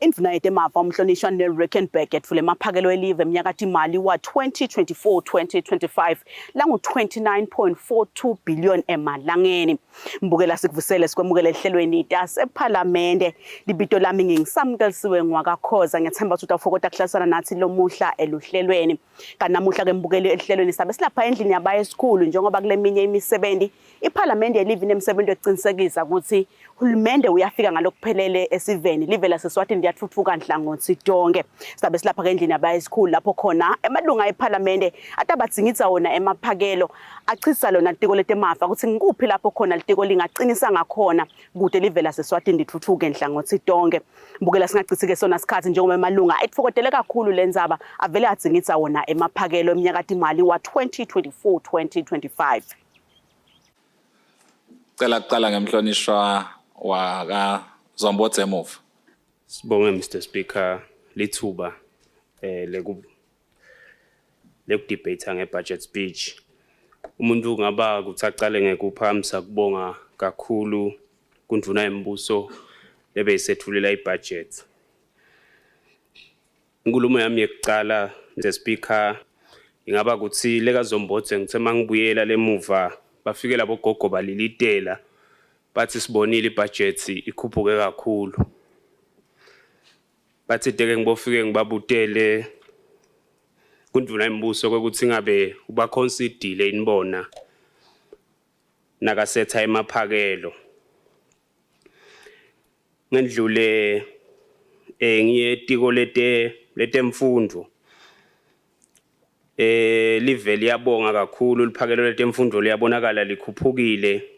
Indvuna yetemafa umhlonishwa neRickenback etfule emaphakelo elive eminyakati imali wa 2024-2025 langu 29.42 billion emalangeni. Mbukela sikuvusele sikwemukela ehlelweni Tasephalamende. Libito lami ngingisamkelisiwe ngwakakhoza ngethemba ukuthi utafokota kuhlasana nathi lomuhla eluhlelweni. Kanamuhla ke mbukeli ehlelweni sabe silapha endlini yabaye esikhulu njengoba kuleminye imisebenzi iPhalamende elive nemsebenzi eqinisekisa ukuthi uhulumende uyafika ngalokuphelele esiveni live laseSwatini liyathuthuka nhlangothi donke. Sabe silapha endlini yabaye esikhulu lapho khona emalunga ePhalamende atabatsingitsa wona emaphakelo achisa lona litiko letemafa ukuthi ngikuphi lapho khona litiko lingaqinisa ngakhona kude live laseSwatini lithuthuke nhlangothi donke. Mbukela singacisike sona isikhathi njengoba emalunga etfokotele kakhulu lenzaba avele atsingitsa wona emaphakelo eminyakati imali wa 2024-2025. Cela kuqala ngemhlonishwa waka Zombotse emuva. Sibonge Mr Speaker lithuba lekudebate ngebudget speech. Umuntu ngaba kuthaqale ngekuphamisa kubonga kakhulu kundvuna yembuso lebeyisethulula ibudget. Inkulumo yami yokuqala Mr Speaker ingaba kuthi leka Zombotse ngithe mangibuyela lemuva bafike labo gogo balilitela bathi sibonile ibudget ikhuphuke kakhulu. Bathi deke ngibofike ngibabutele kundvuna imbuso ukuthi ngabe uba consider inibona nakasetha emaphakelo. Ngendlule ngiye tiko letemfundo live liyabonga kakhulu liphakelo letemfundo liyabonakala likhuphukile.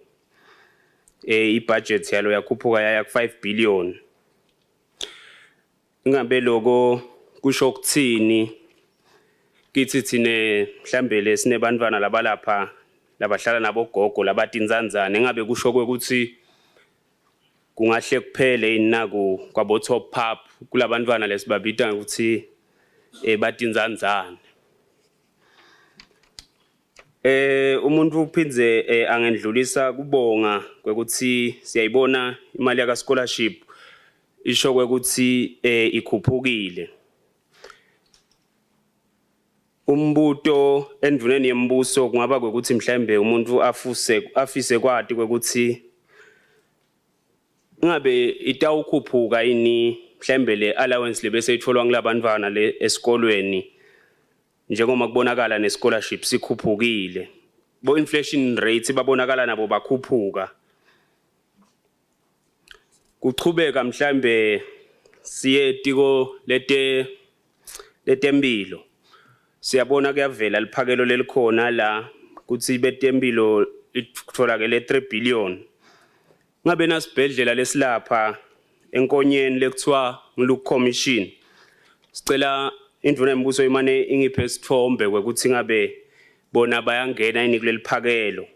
Ibudget yalo yakhuphuka yaya ku5 billion. Ingabe lokho kusho ukuthini kithi thine mhlambe lesine bantwana labalapha labahlala nabogogo labatinzanzane ngabe kusho ukuthi kungahle kuphele inaku kwabo top pub kulabantwana lesibabita ukuthi batinzanzane. Umuntu uphinze angendlulisa kubonga kwekuthi siyayibona imali yaka scholarship isho kwekuthi ikhuphukile. Umbuto endvuneni yembuso kungaba kwekuthi mhlambe umuntu afise kwati kwekuthi ngabe itawukhuphuka ini mhlambe le allowance lebese itholwa ngilabantwana le esikolweni njengoba kubonakala ne scholarship sikhuphukile. Bo inflation rates babonakala nabo bakhuphuka. Kuchubeka mhlambe siye tiko letempilo. Siyabona kuyavela liphakelo lelikhona la kuthi betempilo itholakele 3 billion. Ngabe nasibhedlela lesilapha enkonyeni lekuthiwa ngilu commission. Sicela indvuna yembuso imane ingiphe isithombe kwekuthi ngabe bona bayangena ini kuleli phakelo.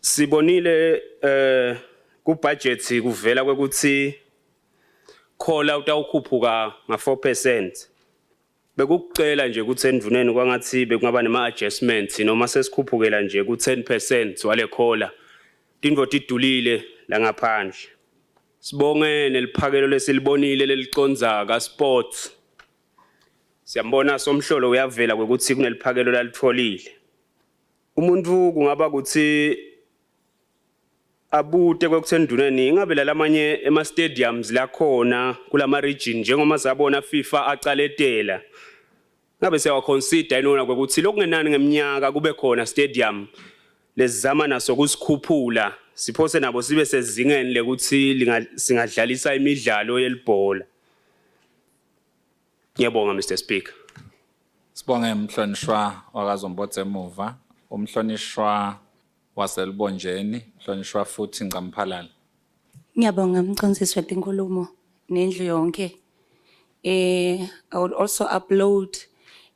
Sibonile ku budget kuvela kwekuthi khola utawukhuphuka nga 4%. Bekucela nje ukuthi endvuneni kwangathi bekungaba nema adjustments noma sesikhuphukela nje ku 10% wale khola. Tindvo tidulile la ngaphandle. Sibonge neliphakelo lesilibonile leliconza ka sports. Siyambona somhlolo uyavela kwekuthi kuneliphakelo lalitfolile. Umuntu kungaba kuthi abute kwekuthenduneni ingabe lalamanye ema stadiums la khona kulama region njengoba sabona FIFA acaletela. Ngabe siyawa consider inona kwekuthi lokungenani ngeminyaka kube khona stadium lezama naso kusikhuphula siphose nabo sibe sezingeni lekuthi singadlalisa imidlalo yelibhola. Ngiyabonga Mr Speaker. Sibonge umhlonishwa wakaZombotse emuva, umhlonishwa waselibonjeni, umhlonishwa futhi Ncamphalala. Ngiyabonga mcondzisi wenkulumo nendlu yonke. I would also upload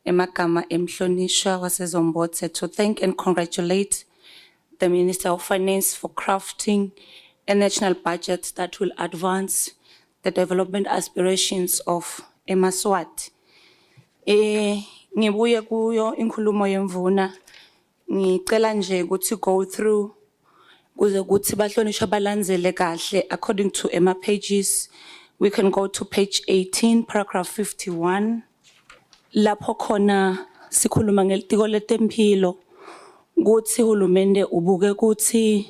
emagama emhlonishwa waseZombotse to thank and congratulate the Minister of Finance for crafting a national budget that will advance the development aspirations of eMaswati. Ngibuye kuyo inkulumo yemvuna ngicela nje ukuthi go through kuze ukuthi bahlonishwa balandzele kahle according to ema pages We can go to page 18, paragraph 51. Lapho khona sikhuluma ngelitiko letempilo kuthi hulumende ubuke kuthi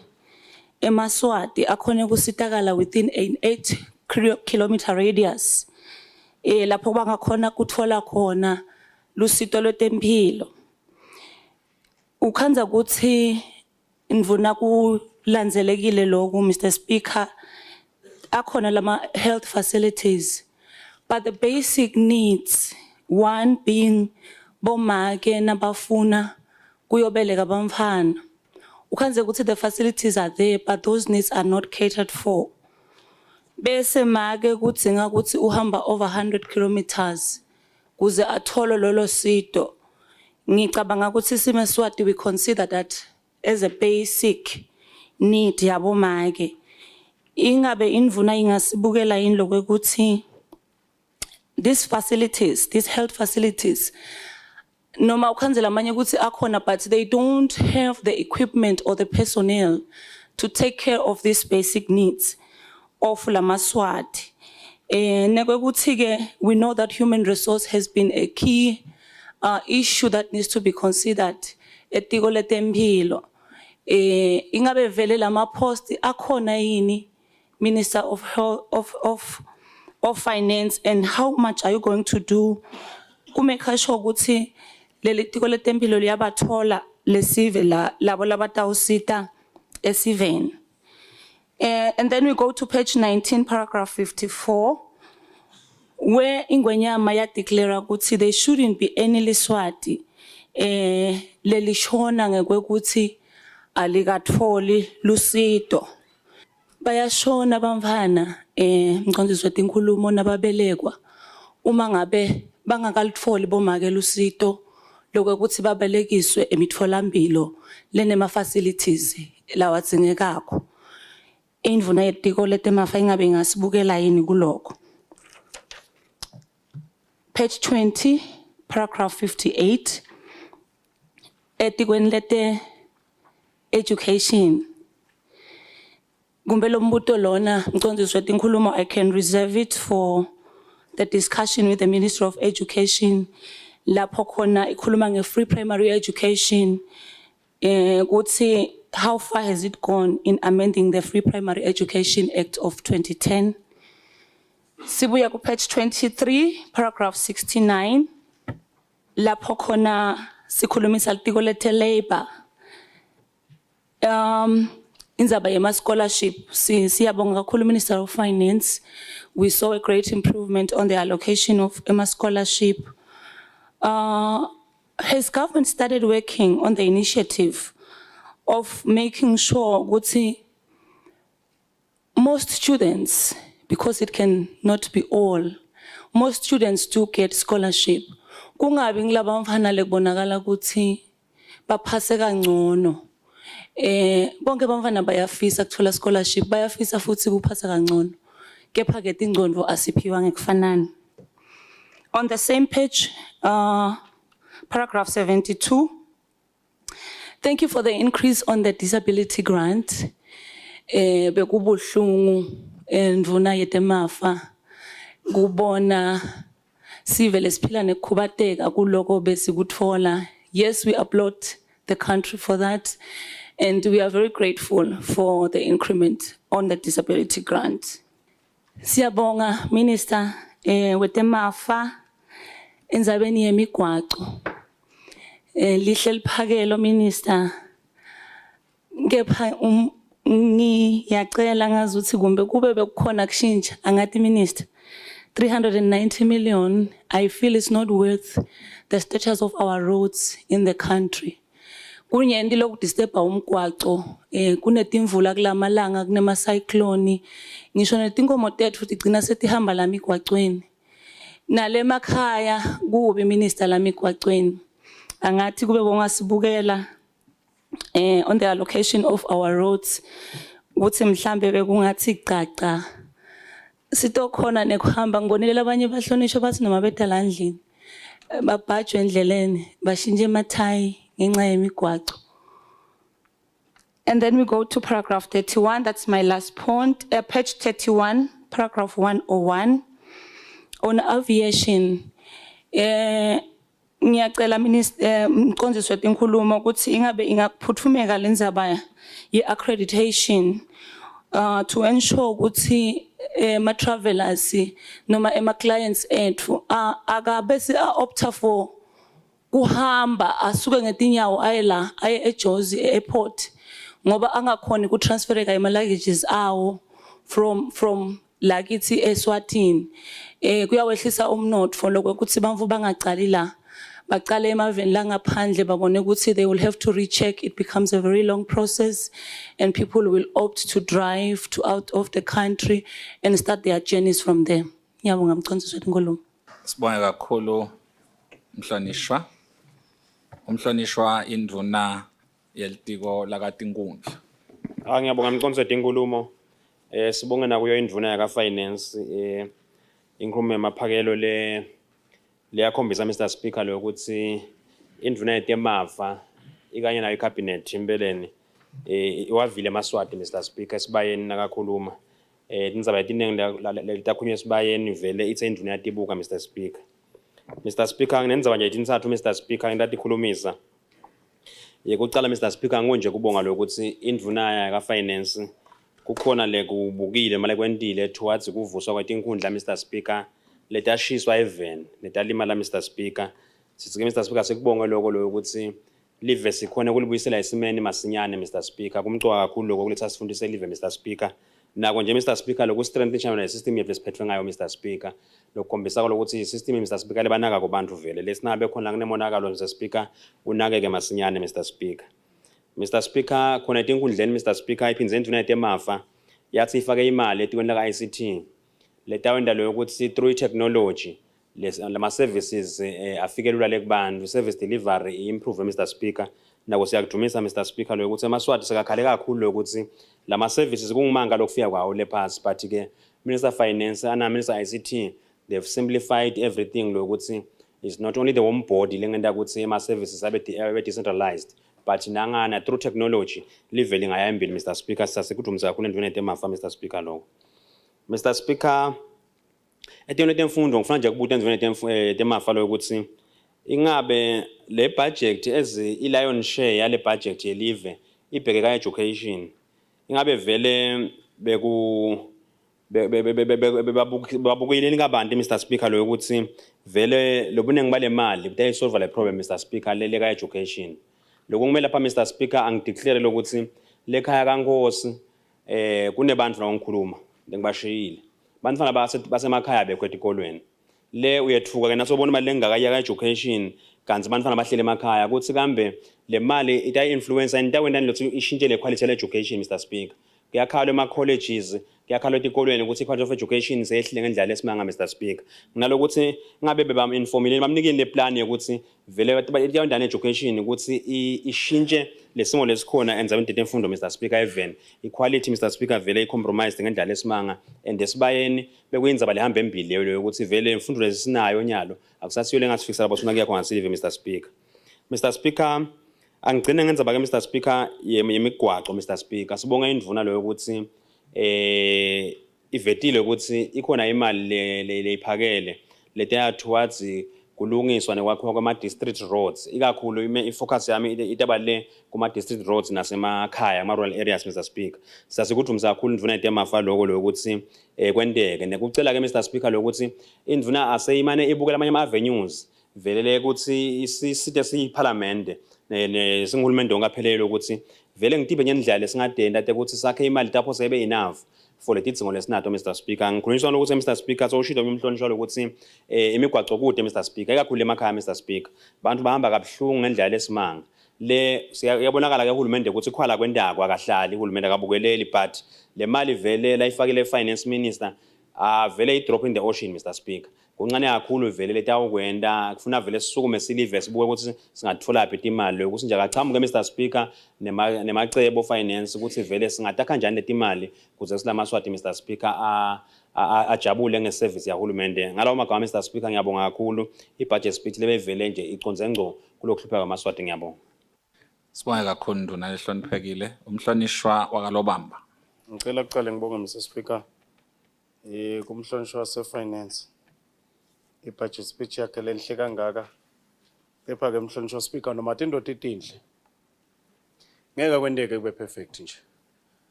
eMaswati akhona kusitakala within an 8-kilometer radius. Lapho bangakhona kuthola khona lusito lwetempilo. Ukhanza kuthi ndvuna kulandzelekile lokhu Mr. Speaker, akhona lama health facilities, but the basic needs, one being bomake nabafuna kuyobeleka bamfana. Ukhanze kuthi the facilities are there, but those needs are not catered for. Bese make kudzinga kuthi uhamba over 100 kilometers kuze athole lolo sito. Ngicabanga ukuthi simeSwati we consider that as a basic need yabo make. Ingabe indvuna ingasibukela yini lokho ukuthi these facilities, these health facilities, noma ukhanzela manje ukuthi akhona, but they don't have the equipment or the personnel to take care of these basic needs of laMaswati. We know that human resource has been a key issue that needs to be considered. Etiko letempilo. Ingabe vele lama post akhona yini, Minister of Health of Finance, and how much are you going to do to make sure ukuthi leli tiko letempilo liyabathola lesive labo labatawusita esiveni. And then we go to page 19, paragraph 54, where Ingwenyama ya declare ukuthi there shouldn't be any liswati lelishona ngekuthi alikatfoli lusito. Bayashona bamfana mqondiswe tinkulumo nababelekwa uma ngabe bangakalitholi bomake lusito lokuthi babelekiswe emitfolambilo lenema facilities lawadzingekako. Indvuna yetiko letemafa ingabe ngasibukela yini kuloko. Page 20, paragraph 58. Etikweni lete education. Gumbelo mbuto lona mqondiswe tinkulumo, I can reserve it for the discussion with the Minister of Education. Lapho khona ikhuluma nge-free primary education. Kuthi how far has it gone in amending the Free Primary Education Act of 2010? Sibuya ku page 23, paragraph 69. Lapho khona sikhulumisa litiko lete labor. Inzaba yema scholarship, siyabonga kakhulu Minister of Finance. We saw a great improvement on the allocation of EMA scholarship. Has government started working on the initiative of making sure that most students, because it can not be all, most students do get scholarship. Kungabi ngilaba mfana lekubonakala ukuthi baphase kangcono. Bonke bamfana bayafisa kuthola scholarship, bayafisa futhi kuphasa kangcono. Kepha ke tingcondo asiphiwa ngekufanana. On the same page, paragraph 72. Thank you for the increase on the disability grant. Bekubuhlungu ndvuna yetemafa kubona sivele siphila nekukhubateka kuloko besikutfola. Yes, we applaud the country for that, and we are very grateful for the increment on the disability grant. Siyabonga Minister wetemafa endzabeni yemigwaco. Lihle liphakelo Minister, kepha ngiyacela ngazuthi kumbe kube bekukhona kushintsha angathi Minister 390 million, I feel it's not worth the status of our roads in the country. Kunyendi lokudisturba umgwaco, kunetimvula kulamalanga kunema cyclone, ngisho netinkomo tethu tigcina setihamba la migwacweni. Nale makhaya kubi Minister la migwacweni. Angathi kube bongasibukela on the allocation of our roads ukuthi mhlambe bekungathi caca sitokhona nekuhamba ngibonile abanye bahlonishwa bathi noma bedala endlini babhajwe endleleni bashinje emathayi ngenxa yemigwaco. And then we go to paragraph 31, that's my last point, page 31, paragraph 101 on aviation. Ngiyacela minister mqondisi wetinkhulumo ukuthi ingabe ingakuphuthumeka lenzaba ye-accreditation to ensure ukuthi ma travelers noma ema clients ethu akabe opta for kuhamba asuke ngetinyawo aye eJozi airport ngoba angakhoni ku transfereka ima luggages awo from lakithi Eswatini kuyawehlisa umnotho lokho ukuthi bamvu bangacali la baqale emaveni la ngaphandle babone ukuthi they will have to recheck. It becomes a very long process and people will opt to drive to out of the country and start their journeys from there. Ngiyabonga mqondisi wetinkhulumo. Sibonge kakhulu Mhlonishwa. Umhlonishwa induna yelitiko lakaTinkundla. Ngiyabonga mqondisi wetinkhulumo. Sibonge nakuyo induna yaka finance inkhulumo emaphakelo leyakhombisa Mr Speaker lokuthi induna yetemafa ikanye nayo cabinet impeleni iwavile eMaswati Mr Speaker sibayeni nakakhuluma tindzaba letiningi letakhulunywa esibayeni vele itse induna yatibuka Mr Speaker. Mr Speaker nginendzaba nje tintsathu Mr Speaker ngitatikhulumisa. Yekucala Mr Speaker ngonje kubonga lokuthi induna yaka finance kukhona lekubukile manje kwentile towards kuvuswa kwetinkhundla Mr Speaker letashiswa even netalimala Mr Speaker. Sitsike Mr Speaker sikubonga lokho ukuthi live sikhona kulibuyisela isimeni masinyane Mr Speaker kumcwa kakhulu lokho kuletha sifundise live Mr Speaker. Nako nje Mr Speaker loku strengthen ne system yethu esiphethwe ngayo Mr Speaker lokukhombisa ukuthi system Mr Speaker lebanaka kubantu vele lesinabe khona kunemonakalo Mr Speaker unakeke masinyane Mr Speaker. Mr Speaker khona etinkundleni Mr Speaker iphindze induna yetemafa yathi ifake imali etikweni la ICT letawenda lokuthi through technology lama services afikelula lekubantu service delivery improve Mr Speaker nako siyakudumisa Mr Speaker lokuthi eMaswati sekakhale kakhulu lokuthi lama services kungumanga lokufika kwawo lephasi but ke Minister Finance ana Minister ICT they've simplified everything lokuthi it's not only the home board lengenda ukuthi ema services abe decentralized but nangana through technology liveli ngayambili Mr Speaker sasikudumisa kakhulu endweni yetemafa Mr Speaker lokho. Mr Speaker etiyona temfundo ngifuna nje kubuta endweni yetemafa lokuthi ingabe le budget i lion share yale budget yelive ibheke ka education ingabe vele babukile ngabantu Mr Speaker lokuthi vele lobuningi bale mali buta isolve le problem Mr Speaker lele ka education lokumela pha Mr Speaker angideclare lokuthi lekhaya kaNkosi kunebantu la ngikhuluma ngibashiyile bantfana basemakhaya bekho etikolweni le uyethuka ke nasobona imali lengakaya ka education kanti bantfana bahlele emakhaya kuthi kambe le mali ita influencer indaweni lokuthi ishintshe le quality le education Mr Speaker kuyakhala ema colleges kuyakhala etikolweni ukuthi quality of education seyehlile ngendlela esimanga Mr Speaker nalokuthi ngabe beba informile bamnikile le plan yokuthi vele iyondana education ukuthi ishintshe lesimo lesikhona enzaweni temfundo Mr Speaker even equality Mr Speaker vele icompromised ngendlela esimanga and esibayeni bekuyinzaba lehamba embili leyo ukuthi vele imfundo lesinayo nyalo akusasiyole ngasifikisa labo sona kuyakho ngasive Mr Speaker. Mr Speaker angigcine ngenzaba ke Mr Speaker yemigwaqo Mr Speaker sibonga indvuna lo ukuthi ivetile ukuthi ikhona imali leyiphakele letaya towards kulungiswa nekwakhiwa kwama district roads ikakhulu ifocus yami itaba le kuma district roads nasemakhaya ama rural areas Mr Speaker sasikudumisa kakhulu indvuna yetemafa lokho lokuthi kwenteke nekucela ke Mr Speaker lokuthi indvuna aseyimane ibukela amanye avenues velele ukuthi isite siyiparliament nesingulumende ongaphelele ukuthi vele ngitibe ngendlela lesingadenda ukuthi sakhe imali tapho sebe enough for letidzingo lesinato Mr Speaker ngikhulunyiswa ukuthi Mr Speaker soshida umhlonishwa ukuthi imigwaqo kude Mr Speaker ikakhulu emakhaya Mr Speaker bantu bahamba kabhlungu ngendlela lesimanga le siyabonakala ke uhulumende ukuthi khwala kwendako akahlali uhulumende akabukeleli but le mali vele la ifakile finance minister vele i drop in the ocean Mr Speaker kuncane kakhulu vele letawukwenda kufuna vele sisukume silive sibuke ukuthi singathola phi imali ukuthi nje akachamuke Mr Speaker nemacebo finance ukuthi vele singatakha kanjani letimali kuze silamaswati Mr Speaker ajabule ngeservice yahulumende ngalawo magama Mr Speaker ngiyabonga kakhulu ibudget speech lebevele nje iconze ngco kulokuhlupha kwamaswati ngiyabonga. Sibonge kakhulu nduna lehloniphekile umhlonishwa wakalobamba. Ngicela kuqale ngibonge Mr Speaker kumhlonishwa wasefinance ibudget speech yakhe lenhle kangaka kepha ke mhlonishwa speaker noma indoda itinhle ngeke kwendeke kube perfect nje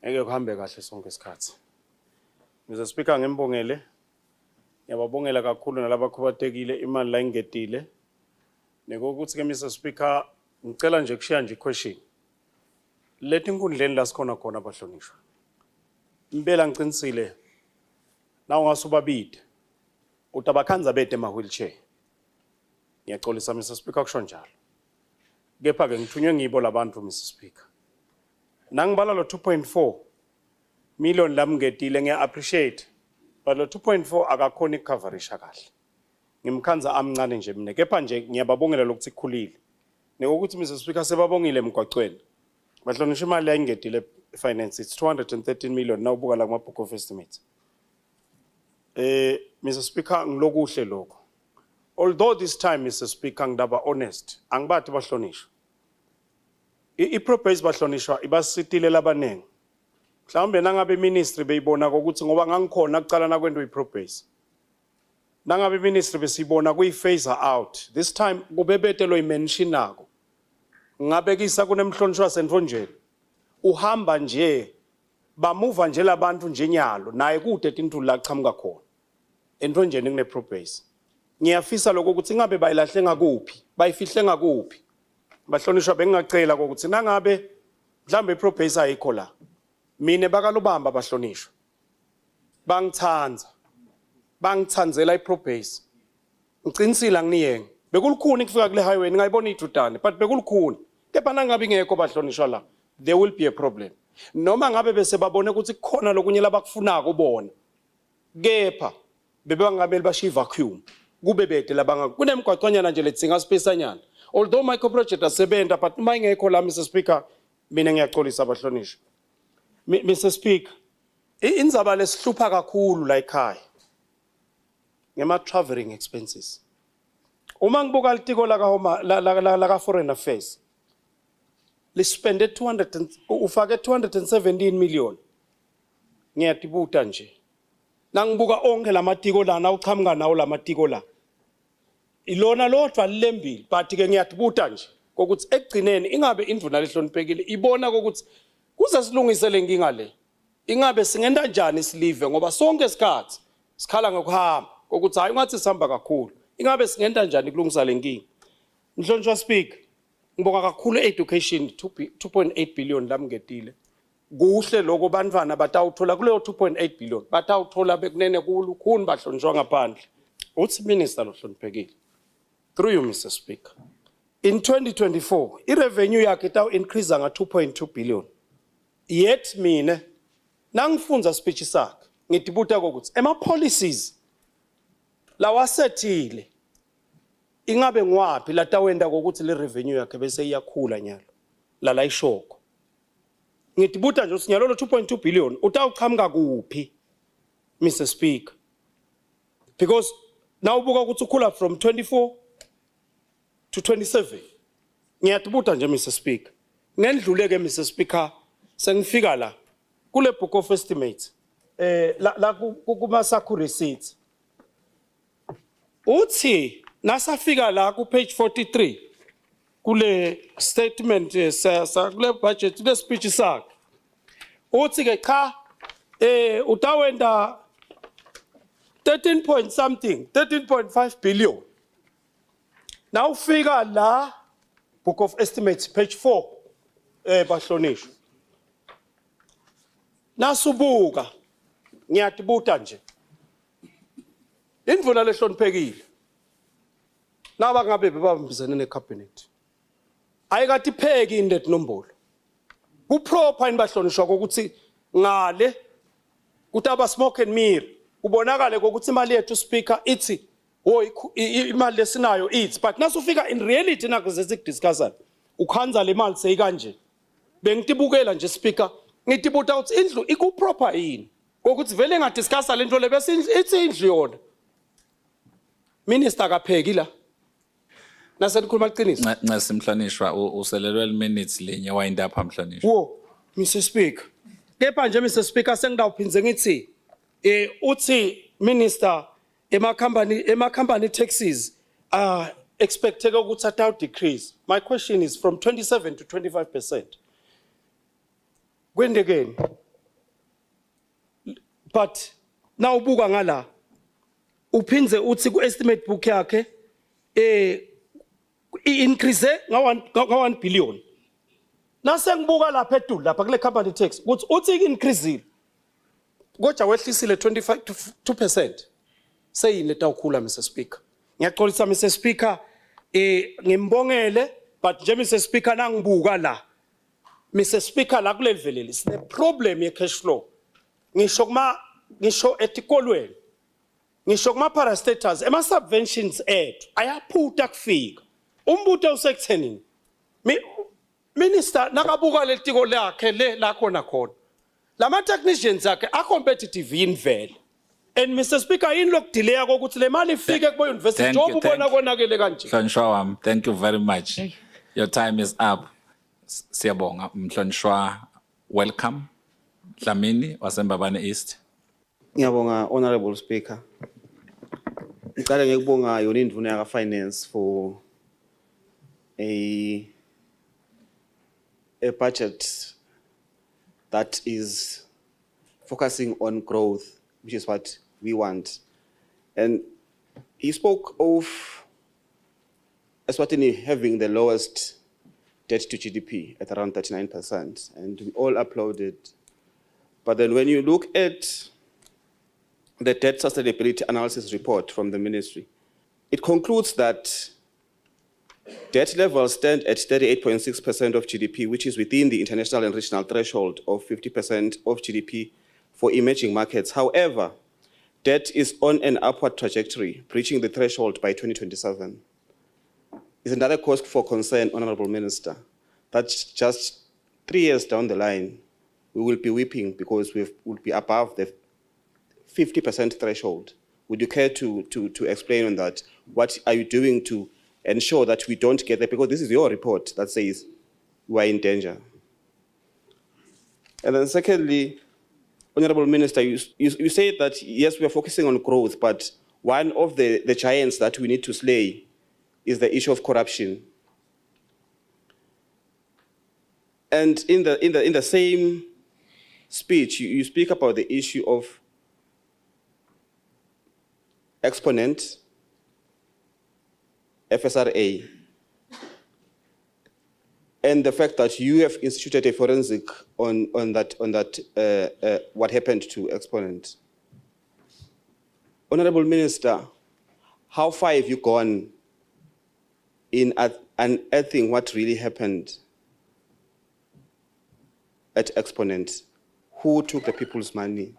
ngeke kuhambe kahle sonke isikhathi Mr Speaker ngembongele ngiyababongela kakhulu nalabo khubatekile imali la ingedile nekokuthi ke Mr Speaker ngicela nje kushiya nje question lethi inkundleni la sikhona khona abahlonishwa impela ngicinisile nawu ngasubabide utabakhanza bede ema wheelchair ngiyaxolisa Mr Speaker kusho njalo kepha ke ngithunywe ngibo labantu Mr Speaker nangibala lo 2.4 million lamngedile ngiya appreciate but lo 2.4 akakhona icoverage kahle ngimkhanza amncane nje mina kepha nje ngiyababongela lokuthi ikhulile nekokuthi Mr Speaker sebabongile emgwaqweni bahlonishwa imali ayingedile finance it's 213 million nawubuka la kuma book of estimates Mr Speaker ngilokuhle lokho although this time Mr Speaker ngidaba honest angibathi bahlonishwa iproposal bahlonishwa ibasitile labanengi mhlawumbe nangabe ministry beyibona ukuthi ngoba ngangikhona kucala na kwento iproposal nangabe ministry besibona kuyi phase out this time kubebetelo imention nako ngabekisa kunemhlonishwa senfonjeni uhamba nje bamuva nje labantu nje nyalo naye kude tintu la chamuka khona entonjeni kune proposal ngiyafisa lokho ukuthi ngabe bayilahle ngakuphi bayifihle ngakuphi bahlonishwa bengingacela ukuthi nangabe mhlambe iproposal ayikho la mine bakalubamba bahlonishwa bangithanzela iproposal ngicinisile nginiyenge bekulukhuni kufika kule highway ngayibona ijudane but bekulukhuni kepha nangabe ingekho bahlonishwa la there will be a problem noma ngabe bese babone ukuthi kukhona lokunye labakufunako ubona kepha bebangabe bashiya vacuum kube bede labanga kunemgwaqonyana nje letsinga space anyana although micro project asebenta but uma ingekho la Mr Speaker mina ngiyaxolisa abahlonishwa Mr Speaker indzaba lesihlupha kakhulu la ekhaya ngema traveling expenses uma ngibuka litiko la ka foreign affairs lispende 200 ufake 217 million ngiyatibuta nje nangibuka onke lamatiko lana uchamuka nawo lamatiko la ilona lodwa lilembili but ke ngiyatibuta nje ukuthi ekugcineni ingabe indvuna lehloniphekile ibona ukuthi kuze silungisele inkinga le ingabe singenda kanjani isilive ngoba sonke isikhathi sikhala ngokuhamba ukuthi hayi ngathi sihamba kakhulu ingabe singenda kanjani kulungisa lenkinga mhlonishwa speaker ngibonga kakhulu education 2.8 billion lamngedile kuhle lokho bantwana batawuthola kuleyo 2.8 billion batawuthola bekunene kukhulu bahlonishwa ngaphandle uthi minister lohloniphekile through you Mr Speaker in 2024 irevenue yakhe taw increase nga 2.2 billion yet mina nangifunza speech sakhe ngitibuta ukuthi ema policies lawasethile ingabe ngwapi latawenda ukuthi le revenue yakhe bese iyakhula nyalo la ishoko ngitibuta nje usinyalo lo 2.2 billion utawuchamuka kuphi Mr Speaker because now ubuka ukuthi ukhula from 24 to 27 ngiyatibuta nje Mr Speaker ngendluleke Mr Speaker sengifika la kule book of estimates la kuma sakhu receipts uthi nasafika la ku page 43 kule statement kule budget kule speech sakhe uthi ke cha utawenda 13 point something 13.5 billion now fika la book of estimates page 4 bahlonishwa nasubuka ngiyatibuta nje indvuna lehloniphekile naba ngabe bebambisene necabinet ayikathi pheki indet nombolo kuproper inibahlonishwa ukuthi ngale kutaba smoke and mirror kubonakale ukuthi imali yethu speaker ithi hoy imali lesinayo ithi but nasufika in reality nakuze sikudiscussa ukhanza le mali seyikanje bengitibukela nje speaker ngitibuta ukuthi indlu ikuproper yini ukuthi vele ngadiscussa lento le bese ithi indlu yona minister kapheki la naselikhuluma iqiniso Nasi mhlonishwa uselelwe minutes lenye wind up mhlonishwa wo Mr Speaker kepha nje Mr Speaker sengidawuphinze ngithi Uthi minister ema-company taxes are expected to decrease. My question is from 27 to 25%. When again? But now ubuka ngala uphinze uthi ku-estimate book yakhe i-increase nga-1 billion. Nase ngibuka lapha edulu lapha kule company tax uthi i-increase kodwa wehlisile 25% seyini letawukhula Mr Speaker. Ngiyaxolisa Mr Speaker ngimbongele but nje Mr Speaker nangibuka la Mr Speaker la kule veleli sine problem ye cash flow. Ngisho etikolweni ngisho kuma parastatals ema subventions ethu ayaphutha kufika umbuto usekuthenini minister nakabuka letiko lakhe la khona lama technicians akhe are competitive in vele and Mr Speaker in look delay ukuthi le mali ifike kubo university job ubona konakele kanje. Mhlonishwa wami, thank you very much. Your time is up. Siyabonga Mhlonishwa, welcome. Dlamini waseMbabane East. Ngiyabonga Honorable Speaker. Ngicela ngikubonga yona indvuna yaka finance for a budget that is focusing on growth, which is what we want. And he spoke of Eswatini having the lowest debt to GDP at around 39%, and we all applauded. But then when you look at the debt sustainability analysis report from the ministry, it concludes that debt levels stand at 38.6% of GDP, which is within the international and regional threshold of 50% of GDP for emerging markets. However, debt is on an upward trajectory, breaching the threshold by 2027. It's another cause for concern, Honorable Minister, that just 3 years down the line, we will be weeping because we will be above the 50% threshold. Would you care to explain on that? What are you doing to ensure that we don't get there? Because this is your report that says we are in danger. And then secondly, Honorable Minister, you say that, yes, we are focusing on growth, but one of the giants that we need to slay is the issue of corruption. And in the same speech, you speak about the issue of Exponent, FSRA, and the fact that you have instituted a forensic on that what happened to Exponent. Honorable Minister, how far have you gone in unearthing what really happened at Exponent? Who took the people's money?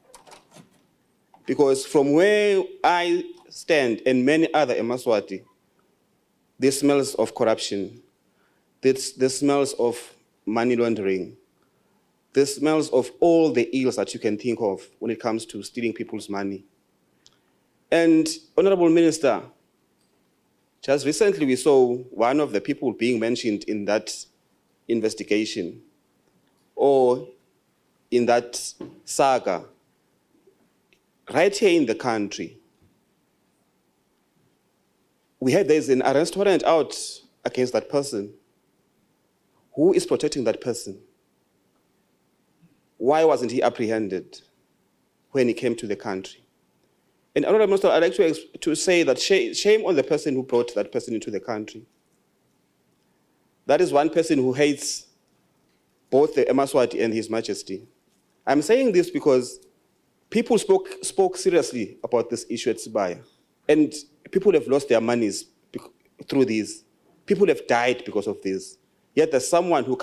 Because from where I stand and many other in Maswati, this smells of corruption. This smells of money laundering. This smells of all the ills that you can think of when it comes to stealing people's money. And Honorable Minister, just recently we saw one of the people being mentioned in that investigation or in that saga right here in the country. We heard there's an arrest warrant out against that person. Who is protecting that person? Why wasn't he apprehended when he came to the country? And Honorable Minister, I'd like to say that shame on the person who brought that person into the country. That is one person who hates both the Emaswati and His Majesty. I'm saying this because people spoke seriously about this issue at Sibaya, and people have lost their monies through this. People have died because of this. Yet there's someone who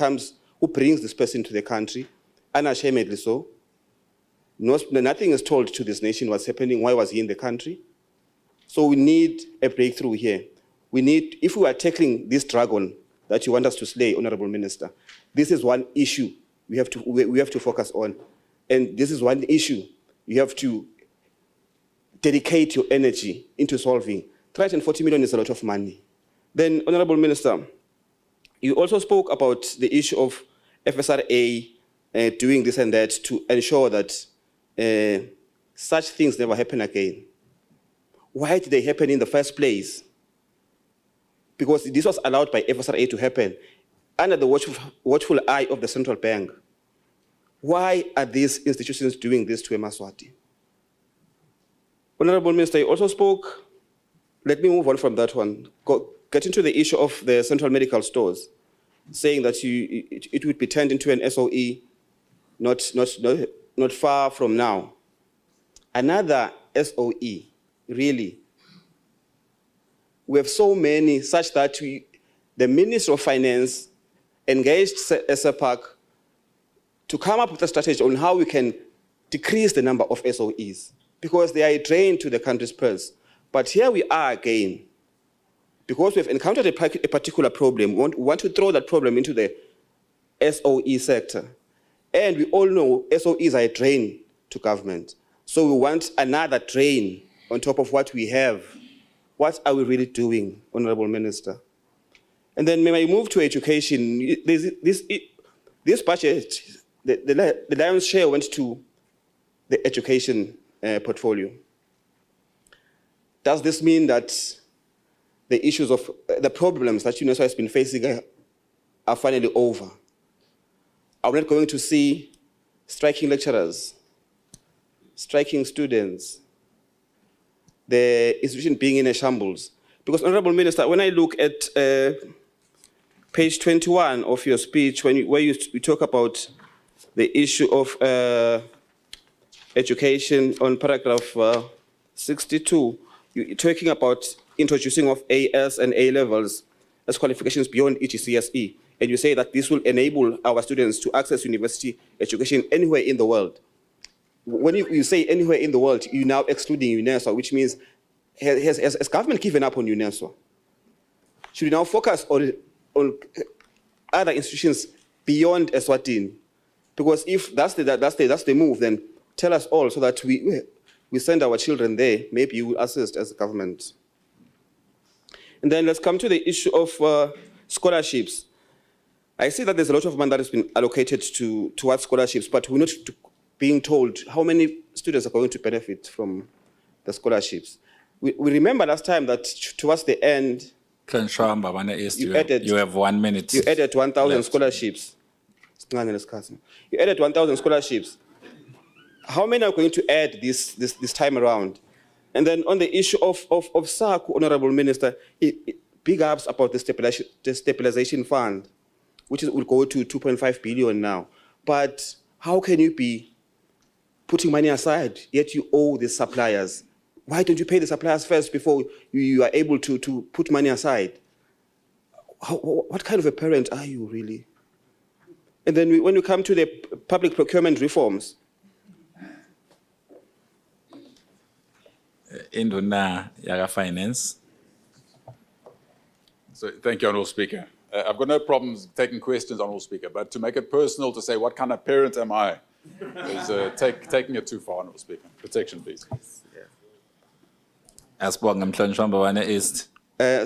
brings this person to the country, unashamedly so. Nothing is told to this nation what's happening, why was he in the country. So we need a breakthrough here. If we are tackling this dragon that you want us to slay, Honorable Minister, this is one issue we have to focus on. And this is one issue you have to dedicate your energy into solving. 340 million is a lot of money. Then, Honorable Minister, you also spoke about the issue of FSRA doing this and that to ensure that such things never happen again. Why did they happen in the first place? Because this was allowed by FSRA to happen under the watchful eye of the central bank. Why are these institutions doing this to Eswatini? Honorable Minister, you also spoke, let me move on from that one, get into the issue of the central medical stores, saying that it would be turned into an SOE not far from now. Another SOE, really. We have so many such that the Minister of Finance engaged SAPAC to come up with a strategy on how we can decrease the number of SOEs, because they are a drain to the country's purse. But here we are again, because we've encountered a particular problem. We want to throw that problem into the SOE sector. And we all know SOEs are a drain to government. So we want another drain on top of what we have. What are we really doing, Honorable Minister? And then may I move to education? This budget, the lion's share went to the education portfolio. Does this mean that the issues of the problems that UNESCO has been facing are finally over? Are we not going to see striking lecturers, striking students, the institution being in a shambles? Because, Honorable Minister, when I look at page 21 of your speech, where you talk about the issue of education on paragraph 62, you're talking about introducing of AS and A levels as qualifications beyond EGCSE. And you say that this will enable our students to access university education anywhere in the world. When you say anywhere in the world, you're now excluding UNESCO, which means has government given up on UNESCO? Should we now focus on other institutions beyond Eswatini? Because if that's the move, then tell us all so that we send our children there. Maybe you will assist as a government. And then let's come to the issue of scholarships. I see that there's a lot of money that has been allocated towards scholarships, but we're not being told how many students are going to benefit from the scholarships. We remember last time that towards the end, you have 1 minute. You added 1,000 scholarships. You added 1,000 scholarships. How many are going to add this time around? And then on the issue of SACU, Honorable Minister, big ups about the stabilization fund, which will go to 2.5 billion now. But how can you be putting money aside, yet you owe the suppliers? Why don't you pay the suppliers first before you are able to put money aside? What kind of a parent are you, really? And then when you come to the public procurement reforms, Induna Yaga Finance. So, thank you, Honourable Speaker. I've got no problems taking questions, Honourable Speaker, but to make it personal, to say what kind of parent am I, is taking it too far, Honourable Speaker. Protection, please.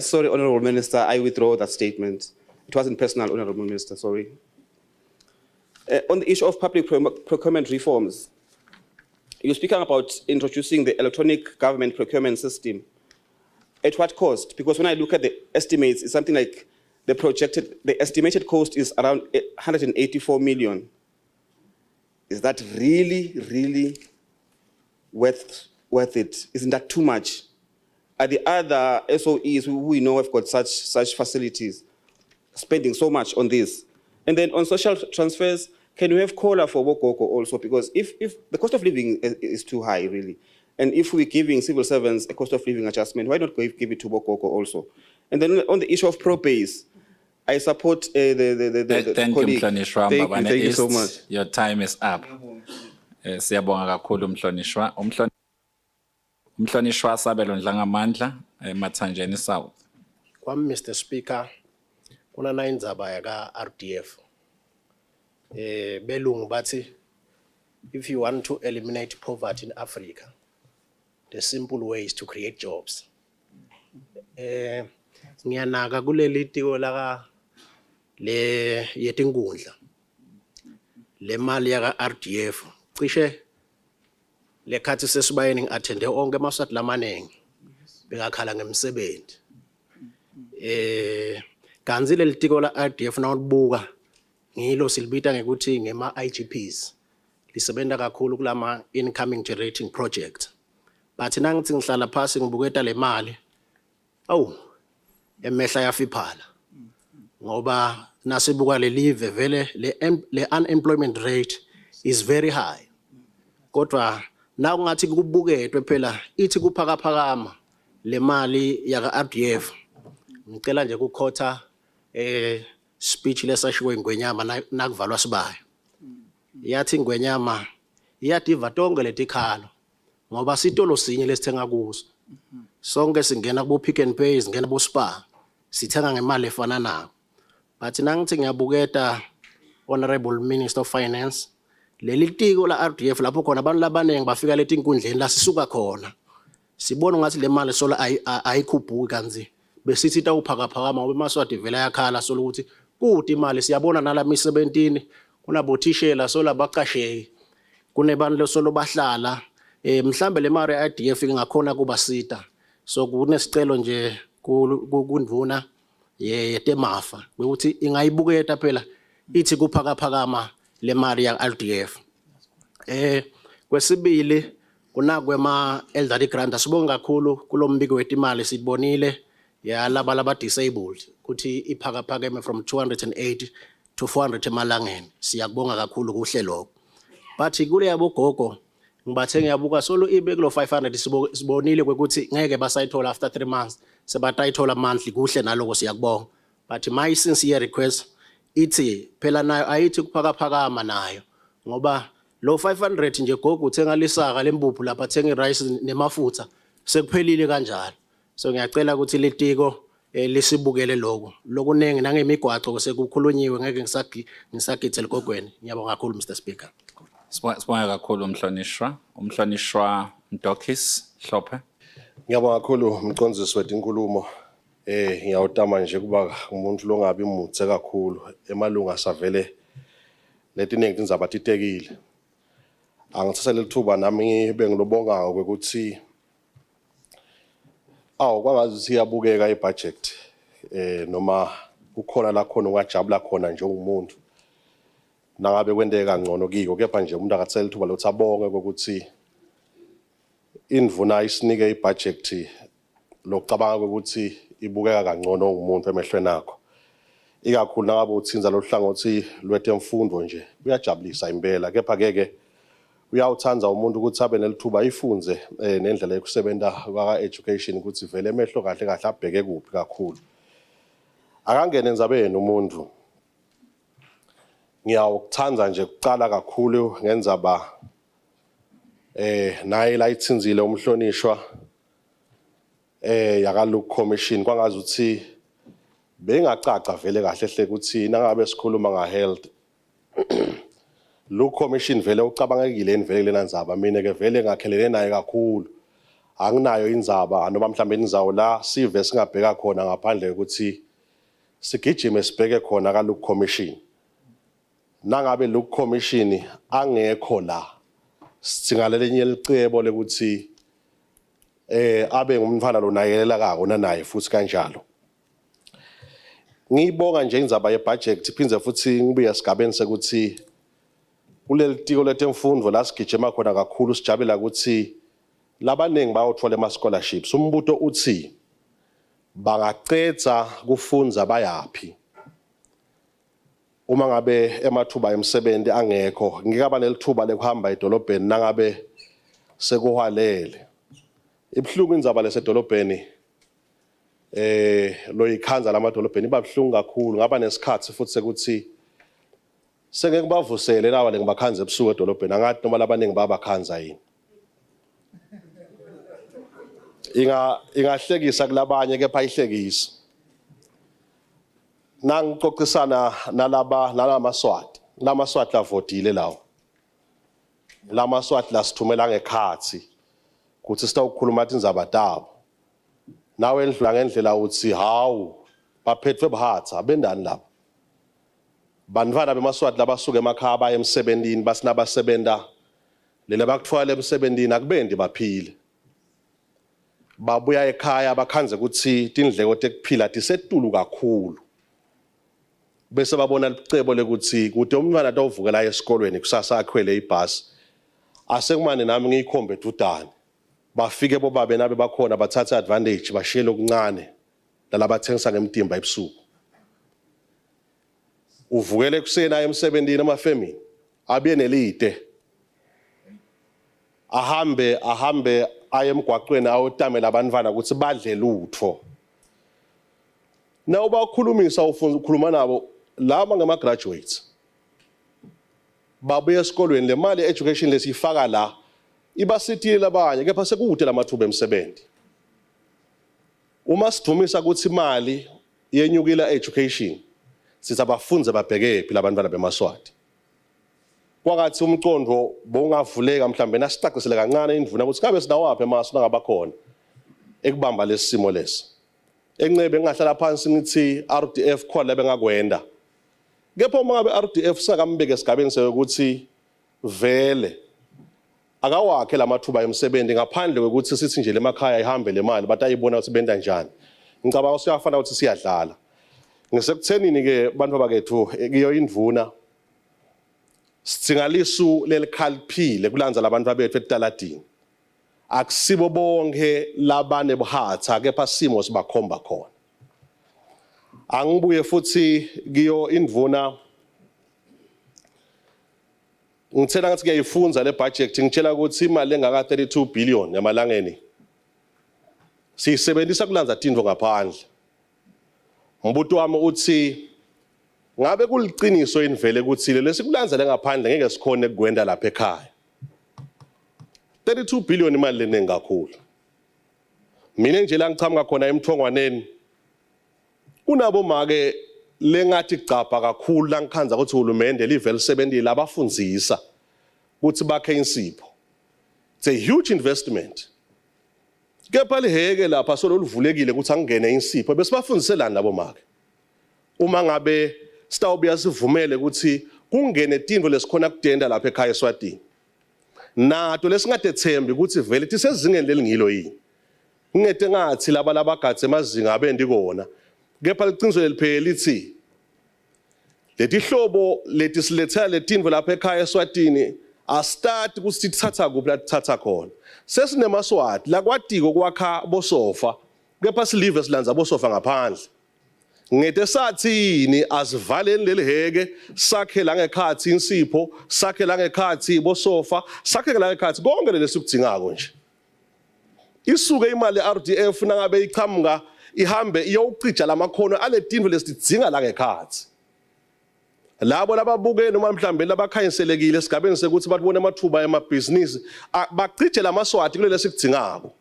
Sorry, Honourable Minister, I withdraw that statement. It wasn't personal, Honourable Minister, sorry. On the issue of public procurement reforms, you're speaking about introducing the electronic government procurement system. At what cost? Because when I look at the estimates, it's something like the estimated cost is around 184 million. Is that really worth it? Isn't that too much? Are the other SOEs who we know have got such facilities spending so much on this? And then on social transfers, can we have COLA for Bokoko also? Because if the cost of living is too high, really, and if we're giving civil servants a cost of living adjustment, why not give it to Bokoko also? And then on the issue of pro-base, I support the Thank colleague. you, Mhlonishwa. Thank you so much. Your time is up. Siyabonga kakhulu Mhlonishwa. Mhlonishwa Sabelo Ndlangamandla, Matsanjeni South. Mr. Speaker, kuna na indzaba yaka RDF. Belungu bathi, if you want to eliminate poverty in Africa, the simple way is to create jobs. Ngiyanaka kuleli tiko laka le yetingundla. Le mali yaka RDF cishe lekhathi sesibayeni ngiattende onke amaswati lamanengi bekakhala ngemsebenzi kanzi leli tiko la RDF nawulibuka ngilo silibita ngekuthi ngema IGPs lisebenta kakhulu kulama incoming generating project but nangithi ngihlala phansi ngibuketa le mali emehla yafiphala ngoba nasibuka le live vele le unemployment rate is very high kodwa na ungathi kubuketwe phela ithi kuphakaphakama le mali yaka RDF ngicela nje kukhotha speech lesashiwe ngwenyama nakuvalwa sibayo yathi ngwenyama iyadiva tonke letikhalo ngoba sitolo sinye lesithenga kuso sonke singena kubo Pick n Pay singena bo Spar sithenga ngemali efana nayo but nangithi ngiyabuketa Honorable Minister of Finance leli tiko la RDF lapho khona abantu labanenge bafika leti inkundleni la sisuka khona sibona ngathi le mali sola ayikhuphuki kanzi besithi tawuphakaphakama ngoba emaswati vela yakhala sola ukuthi kude imali siyabona nalami 17 kunabothishela sola baqasheke kunebantu lesolo bahlala mhlambe le mari IDF ingakhona kuba sita so kunesicelo nje kundvuna yetemafa ukuthi ingayibuketa phela ithi kuphakaphakama le mari ya RDF kwesibili kunakwema elderly grant asibonga kakhulu kulombiko wetimali sibonile yalaba disabled ukuthi iphakaphakeme from 280 to 400 emalangeni siyakubonga kakhulu kuhle lokho but kule yabogogo ngibathe ngiyabuka solo ibe kulo 500 sibonile ukuthi ngeke basayithola after 3 months sebatayithola monthly kuhle naloko siyakubonga but my sincere request ithi phela nayo ayithi kuphakaphakama nayo ngoba lo 500 nje gogo uthenga lisaka lempuphu lapha thenga rice nemafutha sekuphelile kanjalo so ngiyacela ukuthi letiko lisibukele lokunenge nangemigwaco sekukhulunyiwe ngeke ngisagithe ligogweni ngiyabonga kakhulu Mr Speaker. Sibonga kakhulu umhlonishwa Mdokis Hlophe. Ngiyabonga kakhulu umqondisi wezinkulumo ngiyawutama nje kuba umuntu longabi mutse kakhulu emalunga savele letiningi tindzaba titekile angithatha lelithuba nami ngibe ngilobonga ukuthi kwangathi iyabukeka ibudget noma kukhona la khona ungajabula khona njengomuntu nangabe kwendeka ngcono kiko kepha nje umuntu akathela ithuba lokuthi abonge ukuthi indvuna isinike ibudget lokucabanga ukuthi ibukeka kangcono ngumuntu emehlweni akho ikakhulu nangabe uthinza lohlangothi lwetemfundo nje kuyajabulisa impela kepha keke uyawuthanza umuntu ukuthi abe nelithuba ifunze nendlela yokusebenta kwa education ukuthi vele emehlo kahle kahle abheke kuphi kakhulu akangene nzabeni umuntu ngiyawukuthanda nje kuqala kakhulu ngenzaba naye la ithinzile umhlonishwa yakaLook Commission kwangazi ukuthi bengacaca vele kahle hle ukuthi nangabe sikhuluma ngahealth Look Commission vele ucabangekile vele lena ndzaba mina ke vele ngakhelene naye kakhulu anginayo indzaba noma mhlambe indzawo la sive singabheka khona ngaphandle ukuthi sigijime sibheke khona kaLook Commission nangabe Look Commission angekho la singalelenye licebo lekuthi abe ngumfana lo nayelela kakona naye futhi kanjalo ngiyibonga nje indzaba yebudget iphindze futhi ngibuya sigabeni sekuthi kuleli tiko letemfundo la sigijima khona kakhulu sijabela ukuthi labanengi bayothola ama scholarships umbuto uthi bangaqedza kufundza bayaphi uma ngabe emathuba emsebenzi angekho ngikaba nelithuba lekuhamba edolobheni nangabe sekuhwalele ibhlungu indzaba lesedolobheni lo ikhanza lamadolobheni ibabhlungu kakhulu ngaba nesikhathi futhi sekuthi sengeke bavusele lawa lengibakhanza ebusuku edolobheni angathi noma labaningi babakhanza yini ingahlekisa kulabanye kepha ihlekisa nangixoxisana nalamaswati lamaswati lavotile lawo lamaswati lasithumela ngekhathi kuthi sitawukhuluma indzaba tabo nawe endlula ngendlela uthi hawu baphethwe buhatha bendani lapha banvana bemaswati labasuka emakhaya baye emsebentini basinabasebenza lele bakuthwala emsebenzini akubendi baphile babuya ekhaya bakhanze ukuthi indleko tekuphila tisetulu kakhulu bese babona licebo lekuthi kude umntwana atawuvukela esikolweni kusasa akhwele ibhasi asekumane nami ngiyikhombe tudane bafike bobabe nabe bakhona bathatha advantage bashiyele okuncane lalabathengisa ngemtimba ebusuku uvukele ekuseni aye emsebenzini amafemini abuye nelite ahambe aye emgwaqweni ayotamela abantwana ukuthi badle lutho na uba ukhulumisa ufuna ukukhuluma nabo laba ngama graduates babuye esikolweni le mali education lesifaka la ibasithile abanye kepha sekude lamathuba emsebenzi uma sidumisa ukuthi imali yenyukile education sithi abafunze babheke phi labantwana bemaswati kwakathi umcondo bongavuleka mhlambe nasicacisele kancane indvuna ukuthi kabe sinawaphi emasu nangabakhona ekubamba lesimo lesi encebe engahlala phansi ngithi RDF khona bengakwenda kepha uma ngabe RDF sakambeke esigabeni ukuthi vele akawakhe lamathuba emsebenzi ngaphandle kokuthi sithi nje lemakhaya ihambe le mali batayibona ukuthi benda njani ngicabanga usiyafana ukuthi siyadlala ngisekuthenini ke bantu bakethu kiyo indvuna singalisu lelikhalphile kulanza labantu abethu etaladini akusibo bonke labane buhatha kepha simo sibakhomba khona angibuye futhi kiyo indvuna ngithela ngathi kuyayifunza le budget ngitshela ukuthi imali engaka 32 billion yamalangeni siyisebenzisa kulanza tindvo ngaphandle umbuto wami uthi ngabe kuliqiniso invele ukuthi lesikulanzele ngaphandle ngeke sikhone ukugwenda lapha ekhaya 32 billion imali leningi kakhulu mina nje la ngichamuka khona emthongwaneni kunabo make lengathi gcapha kakhulu la ngikhanza ukuthi uhulumende live lisebenzile abafundzisa ukuthi bakhe insipho it's a huge investment kepha liheke lapha sololuvulekile ukuthi angene insipho bese bafundiselana nabo make uma ngabe sitawubuya sivumele ukuthi kungene tindvo lesikhona kudenda lapha ekhaya eSwatini nato lesingadethembi ukuthi vele tisezingeni lelingilo yini ngete ngathi laba labagadze emazinga abendi kona kepha liqiniso leliphela lithi letihlobo leti silethela letindvo lapha ekhaya eSwatini astart ukuthi thatha kuphi lathatha khona sesinemaswati la kwatiko kwakha bosofa kepha silive silanza bosofa ngaphandle ngete sathini asivaleni leliheke sakhe la ngekhathi insipho sakhe la ngekhathi bosofa sakhe la ngekhathi konke lesikudingako nje isuke imali RDF nangabe ichamuka ihambe iyowucija lamakhono aletindvo lesidinga la ngekhathi labo lababuke noma mhlambe labakhanyiselekile esigabeni sekuthi batibone amathuba emabhizinisi bacije lamaswati kulele sikudingako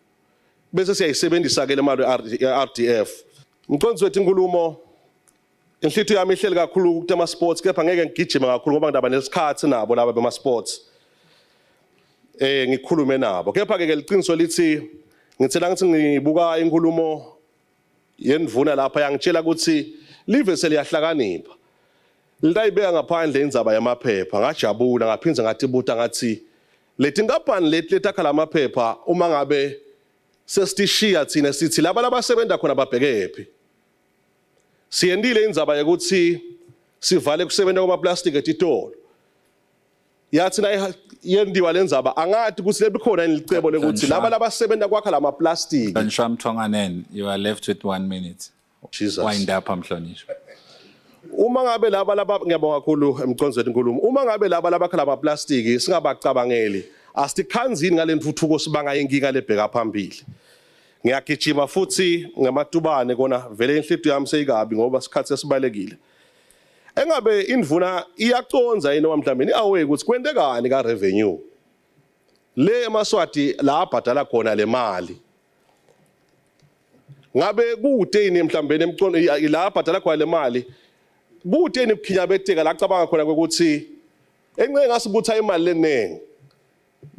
bese siyayisebenzisa ke le mali RDF umconzi wethu inkulumo inhlithiyo yami ihleli kakhulu kutema sports kepha ngeke ngigijime kakhulu ngoba ngidaba nesikhathi nabo laba bema sports ngikhulume nabo kepha ke liqiniso lithi ngithela ngithi ngibuka inkulumo yendvuna lapha yangitshela ukuthi live seliyahlakanipha litayibeka ngaphandle indzaba yamaphepha ngajabula ngaphinza ngathi buta ngathi leti ngapani leti letakha lamaphepha uma ngabe sesishiya thina sithi laba labasebenza khona babhekephi siyendile indzaba yokuthi sivale kusebenza kwamaplastic etitolo yathi na yendiwa lendzaba angathi ukuthi lebikhona ilicebo lekuthi laba labasebenza kwakha lamaplastic Mthwanganeni, you are left with 1 minute. Jesus. Wind up Mhlonishwa. uma ngabe laba ngiyabonga kakhulu emconzweni inkulumo uma ngabe laba labakha lamaplastic singabacabangeli asitikhanzini ngalentuthuko sibanga inkinga lebheka phambili ngiyagijima futhi ngamatubane kona vele inhlithiyo yami seyikabi ngoba isikhathi sesibalekile engabe indvuna iyaconza yini mhlawumbe away ukuthi kwentekani ka revenue le emaswati la abhadala khona le mali ngabe kutheni mhlawumbe nemcondo la abhadala khona le mali kutheni ukhinya beteka la cabanga khona ukuthi engeke ngasibutha imali lenengi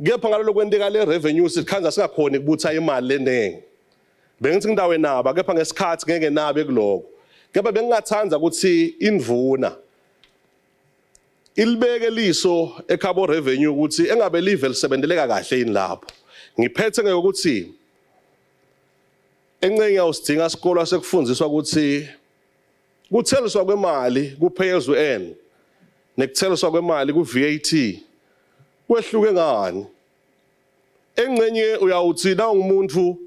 kepha ngalolo kwenteka le revenue sikhanza singakhona ukubutha imali lenengi bengithi indawo enaba kepha ngesikhathi ngeke nabe kuloko kepha bengingathanza ukuthi indvuna ilibeke liso ekhabo revenue ukuthi engabe live lisebendeleka kahle yini lapho. Ngiphethe ngokuthi encenye usidinga isikolo sekufundiswa ukuthi kutheliswa kwemali ku-pay as you earn nekutheliswa kwemali ku-VAT kwehluke ngani. Encenye uyawuthi na ungumuntu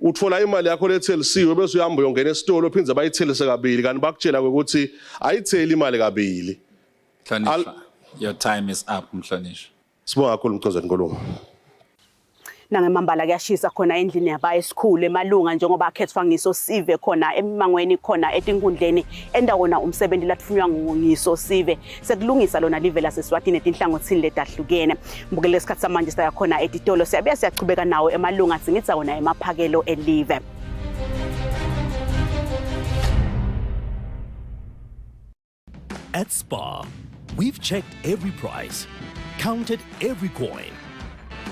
uthola imali yakho lethelisiwe bese uyahamba uyongena esitolo phindze bayithelise kabili kanti bakutshela ukuthi ayitheli imali kabili. Mhlonishwa, your time is up, Mhlonishwa. Sibonga kakhulu Mcozweni Nkulumo. Nangemambala kuyashisa khona endlini yabaye esikhulu emalunga njengoba akhethwa ngisosive khona emangweni khona etinkundleni endawona umsebenzi lathunywa ngisosive sekulungisa lona live laseSwatini etinhlangothini letahlukene. Mbukele isikhathi samanje saya khona etitolo siyabe siyachubeka nawo emalunga singitsa wona emaphakelo elive. At Spar, we've checked every price, counted every coin,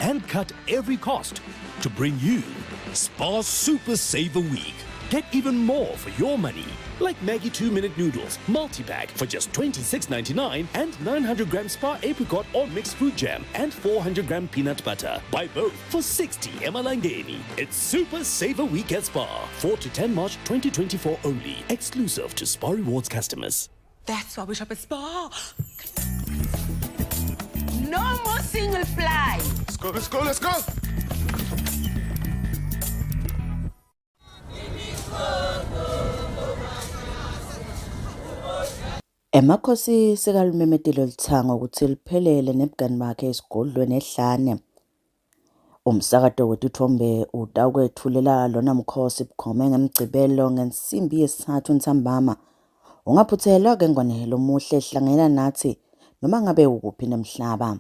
and cut every cost to bring you Spar Super Saver Week. Get even more for your money, like Maggie 2-minute noodles multi-pack for just $26.99 and 900 gram Spar apricot or mixed fruit jam and 400 gram peanut butter. Buy both for 60 Emalangeni. It's Super Saver Week at Spar. 4 to 10 March 2024 only. Exclusive to Spar Rewards customers. That's why we shop at Spar. No more single fly. Let's go, let's go, let's go. Emakhosi sekalumemetelo lithanga ukuthi liphelele nebungani bakhe esigodlweni ehlane. Umsakato wetithombe utakwethulela lona mkhosi bukhome ngemgcibelo ngensimbi yesithathu ntambama. Ungaphuthelwa ke ngwanelo muhle ehlangena nathi noma ngabe ukuphi nemhlaba.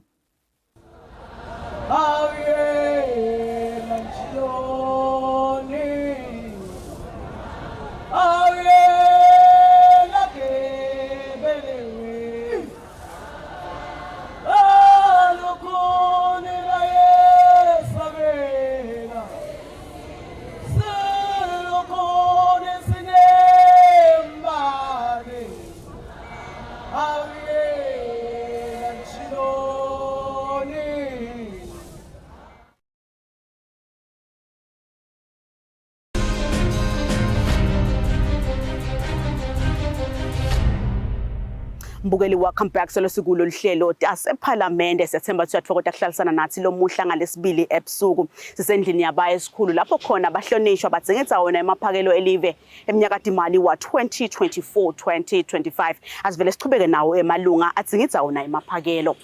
Mbukeli welcome back solo sikulo lihlelo Tasephalamende sethemba siyathokoza ukuhlalisana nathi lo muhla ngalesibili ebusuku sisendlini yabaye esikhulu lapho khona abahlonishwa badzingetsa wona emaphakelo elive eminyakati imali wa 2024-2025 asivele sichubeke nawo emalunga adzingetsa wona emaphakelo.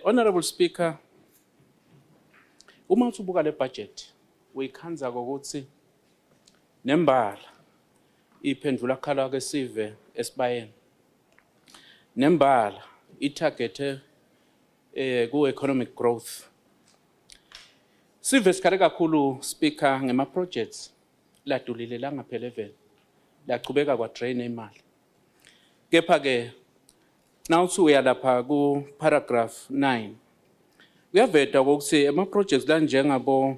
Honorable Speaker, uma ubuka le budget uyikhanza ukuthi nembala iphendula khala ke sive esibayeni. Nembala itarget ku economic growth. Sive sikhale kakhulu Speaker ngema projects ladulile la ngaphe level lachubeka kwa drain imali. Kepha ke nawuthi uyalapha ku paragraph 9 uyaveta ukuthi ama projects la njengabo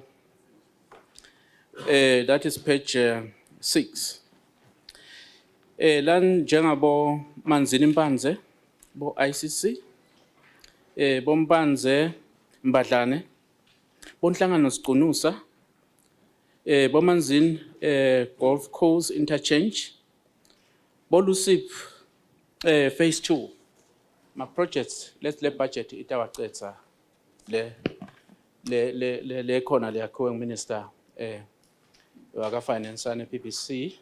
that is page 6 la njengabo Manzini Mpanze bo ICC bompanze Mbadlane bonhlangano siqunusa bomanzini Golf Course interchange bolusip phase 2 ma projects le budget itawacetsa le khona le yakho minister waka finance and PPC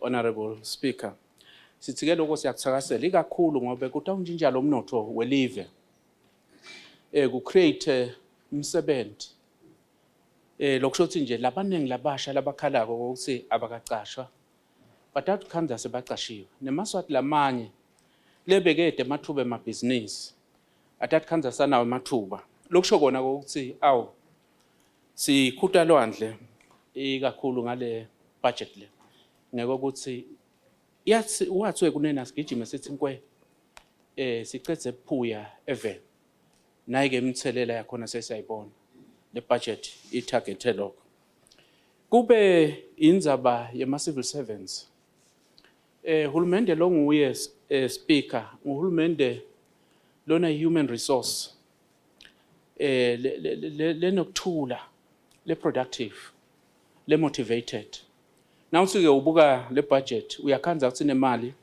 Honorable Speaker. Sithike lokho siyakuthakasela ikakhulu ngoba kutawunjinja lo mnotho welive ku create umsebenzi lokushothi nje labaningi labasha labakhalako ukuthi abakacashwa bathathu khanza sebaqashiwe nemaswati lamanye lebekede amathuba emabhizinisi athathu khanza sanawo amathuba lokusho kona ukuthi awu sikhutha lwandle ikakhulu ngale budget le ngeke ukuthi yathi wathi kunena sigijime sithi inkwe sicethe phuya even naye ke imthelela yakhona sesiyayibona le budget itarget lokho kube indzaba yema civil servants Hulumende lo nguye speaker, uhulumende lona human resource lenokuthula, le productive, le motivated. Now usuke ubuka le budget uyakhanza ukuthi nemali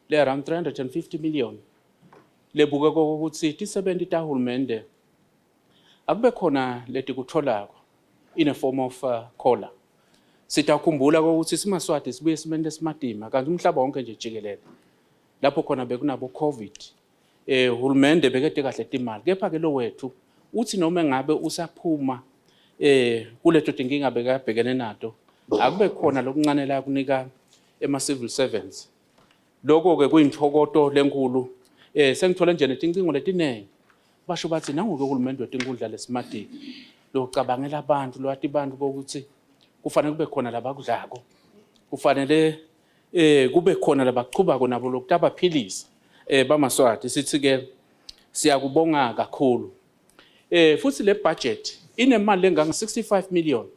le around 350 million lebuka ukuthi tisebenti ta hulumende akube khona leti kutholako in a form of cola. Sitakhumbula ukuthi simaswati sibuye simende simadima kanti umhlaba wonke nje jikelele lapho khona bekunabo covid hulumende bekade kahle timali kepha ke lo wethu uthi noma ngabe usaphuma kuleto tinkinga bekabhekene nato akube khona lokuncanela kunika ema civil servants lokho ke kuyinthokoto lenkulu sengithole nje netincingo letinenge basho bathi nangoke uhulumende wetinkundla lesimati lokucabangela abantu lwathi abantu bokuthi kufanele kube khona labakudlako kufanele kube khona labaqhubako nabo lokutabaphilisa bamaswati sithi ke siyakubonga kakhulu futhi le budget inemali lenga 65 million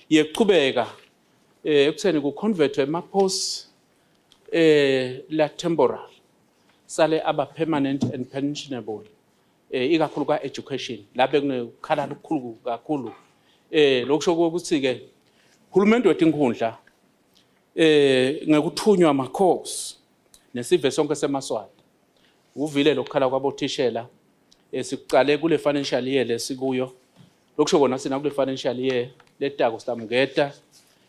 yeqhubeka ekutheni ku convert ema posts la temporal sale aba permanent and pensionable ikakhulu ka education lapho kunekhala lukhulu kakhulu lokusho ukuthi ke hulumende wetinkundla ngekuthunywa ama course nesive sonke semaswati uvile lokukhala kwabothishela sikuqale kule financial year lesikuyo lokusho kona sina kule financial year letako sitamngeta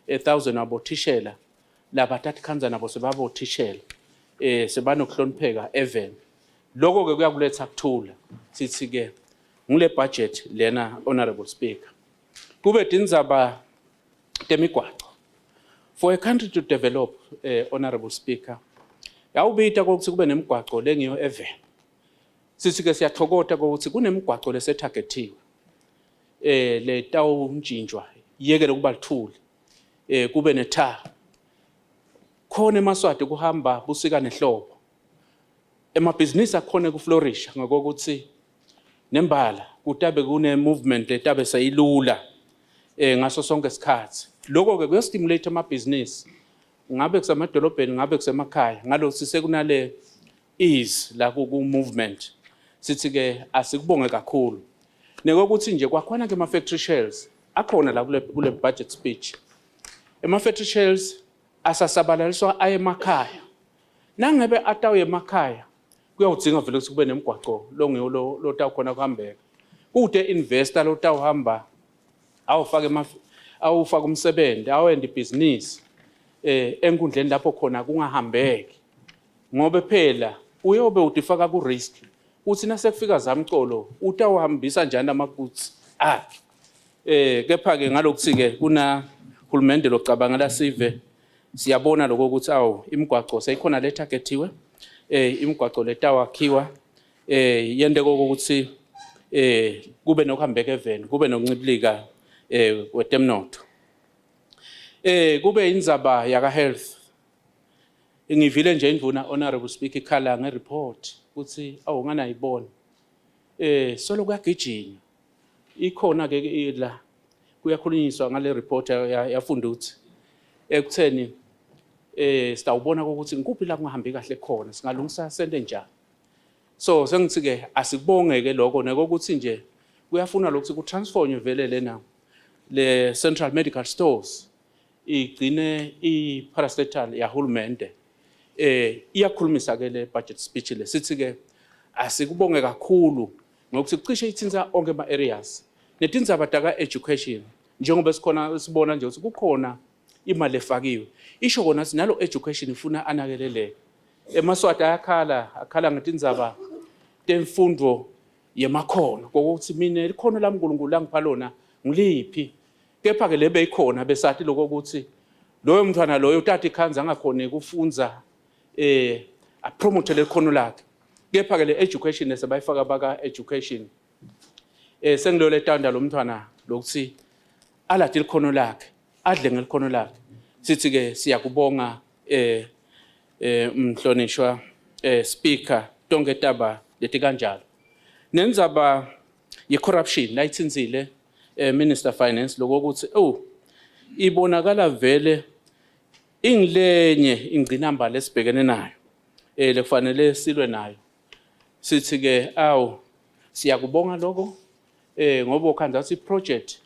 1000 abothishela labathatha khanza nabo sebabothishela sebanokuhlonipheka even lokho ke kuyakuletha kuthula sithi ke ngile budget lena honorable speaker kube tindzaba temigwaqo for a country to develop honorable speaker yawubita ukuthi kube nemigwaqo lengiyo even sithi ke siyathokota ukuthi kunemigwaqo lesetargetiwe le tawunjinjwa yekele kuba lithuli kube netha khona emaswati kuhamba busika nehlobo emabhizinisi akhona kuflourisha ngokuthi nembala kutabe kune movement letabe sayilula ngaso sonke isikhathi lokho ke kuyastimulate amabhizinisi ngabe kusemadolobheni ngabe kusemakhaya ngalo sisekunale ease la ku movement sithi ke asikubonge kakhulu nekokuthi nje kwakhona ke ama factory shells akhona la kule budget speech ema factory shells asasabalaliswa ayemakhaya nangabe atawe emakhaya kuyawudzinga vele ukuthi kube nemigwaqo longiyo lo tawukhona kuhambeka kude investor lo tawuhamba awufaka umsebenzi awenda ibhizinisi enkundleni lapho khona kungahambeki ngoba phela uyobe udifaka ku risk uthi nasekufika zamcolo utawuhambisa njani amagoods akhe kepha ke ngalokuthi ke kuna hulumende locabangela sive siyabona lokho ukuthi imigwaqo seyikhona le targetiwe imigwaqo letawakhiwa yende kokuthi kube nokuhambeka even kube nokuncibilika wetemnotho kube indzaba yaka health ngivile nje indvuna honorable speaker ikhala ngereport ukuthi ngana ibona solo kuyagijinywa ikhona ke la kuyakhulunyiswa ngale report yafunda ukuthi ekutheni sitawubona ukuthi ngikuphi la kungahambi kahle khona singalungisa sente njani so sengithi ke asikubonge ke lokho nekokuthi nje kuyafuna lokuthi ku transform vele lena le central medical stores igcine i-parastatal yahulumende iyakhulumisa ke le budget speech le sithi ke asikubonge kakhulu ngokuthi cishe ithinza onke ama areas netindzaba taka education njengoba sikhona sibona nje ukuthi kukhona imali efakiwe isho kona sinalo education ifuna anakelele emaswati akhala ngetindzaba temfundo yemakhono ukuthi mina ikhono lami uNkulunkulu langipha lona ngiliphi kepha ke lebe ikhona besathi lokho ukuthi loyo mntwana loyo utata ikhanza angakhona kufunza a promote le khono lakhe kepha ke le education esebayifaka baka education sengilole letanda lo mntwana lokuthi alathi likhono lakhe adle ngelikhono lakhe sithi ke siyakubonga mhlonishwa speaker tonke taba leti kanjalo nendzaba ye corruption la itsinzile minister finance lokuthi ibonakala vele Ingilenye ingcinamba lesibhekene nayo lekufanele silwe nayo. Sithi ke siyakubonga lokho ngoba ukhanda ukuthi project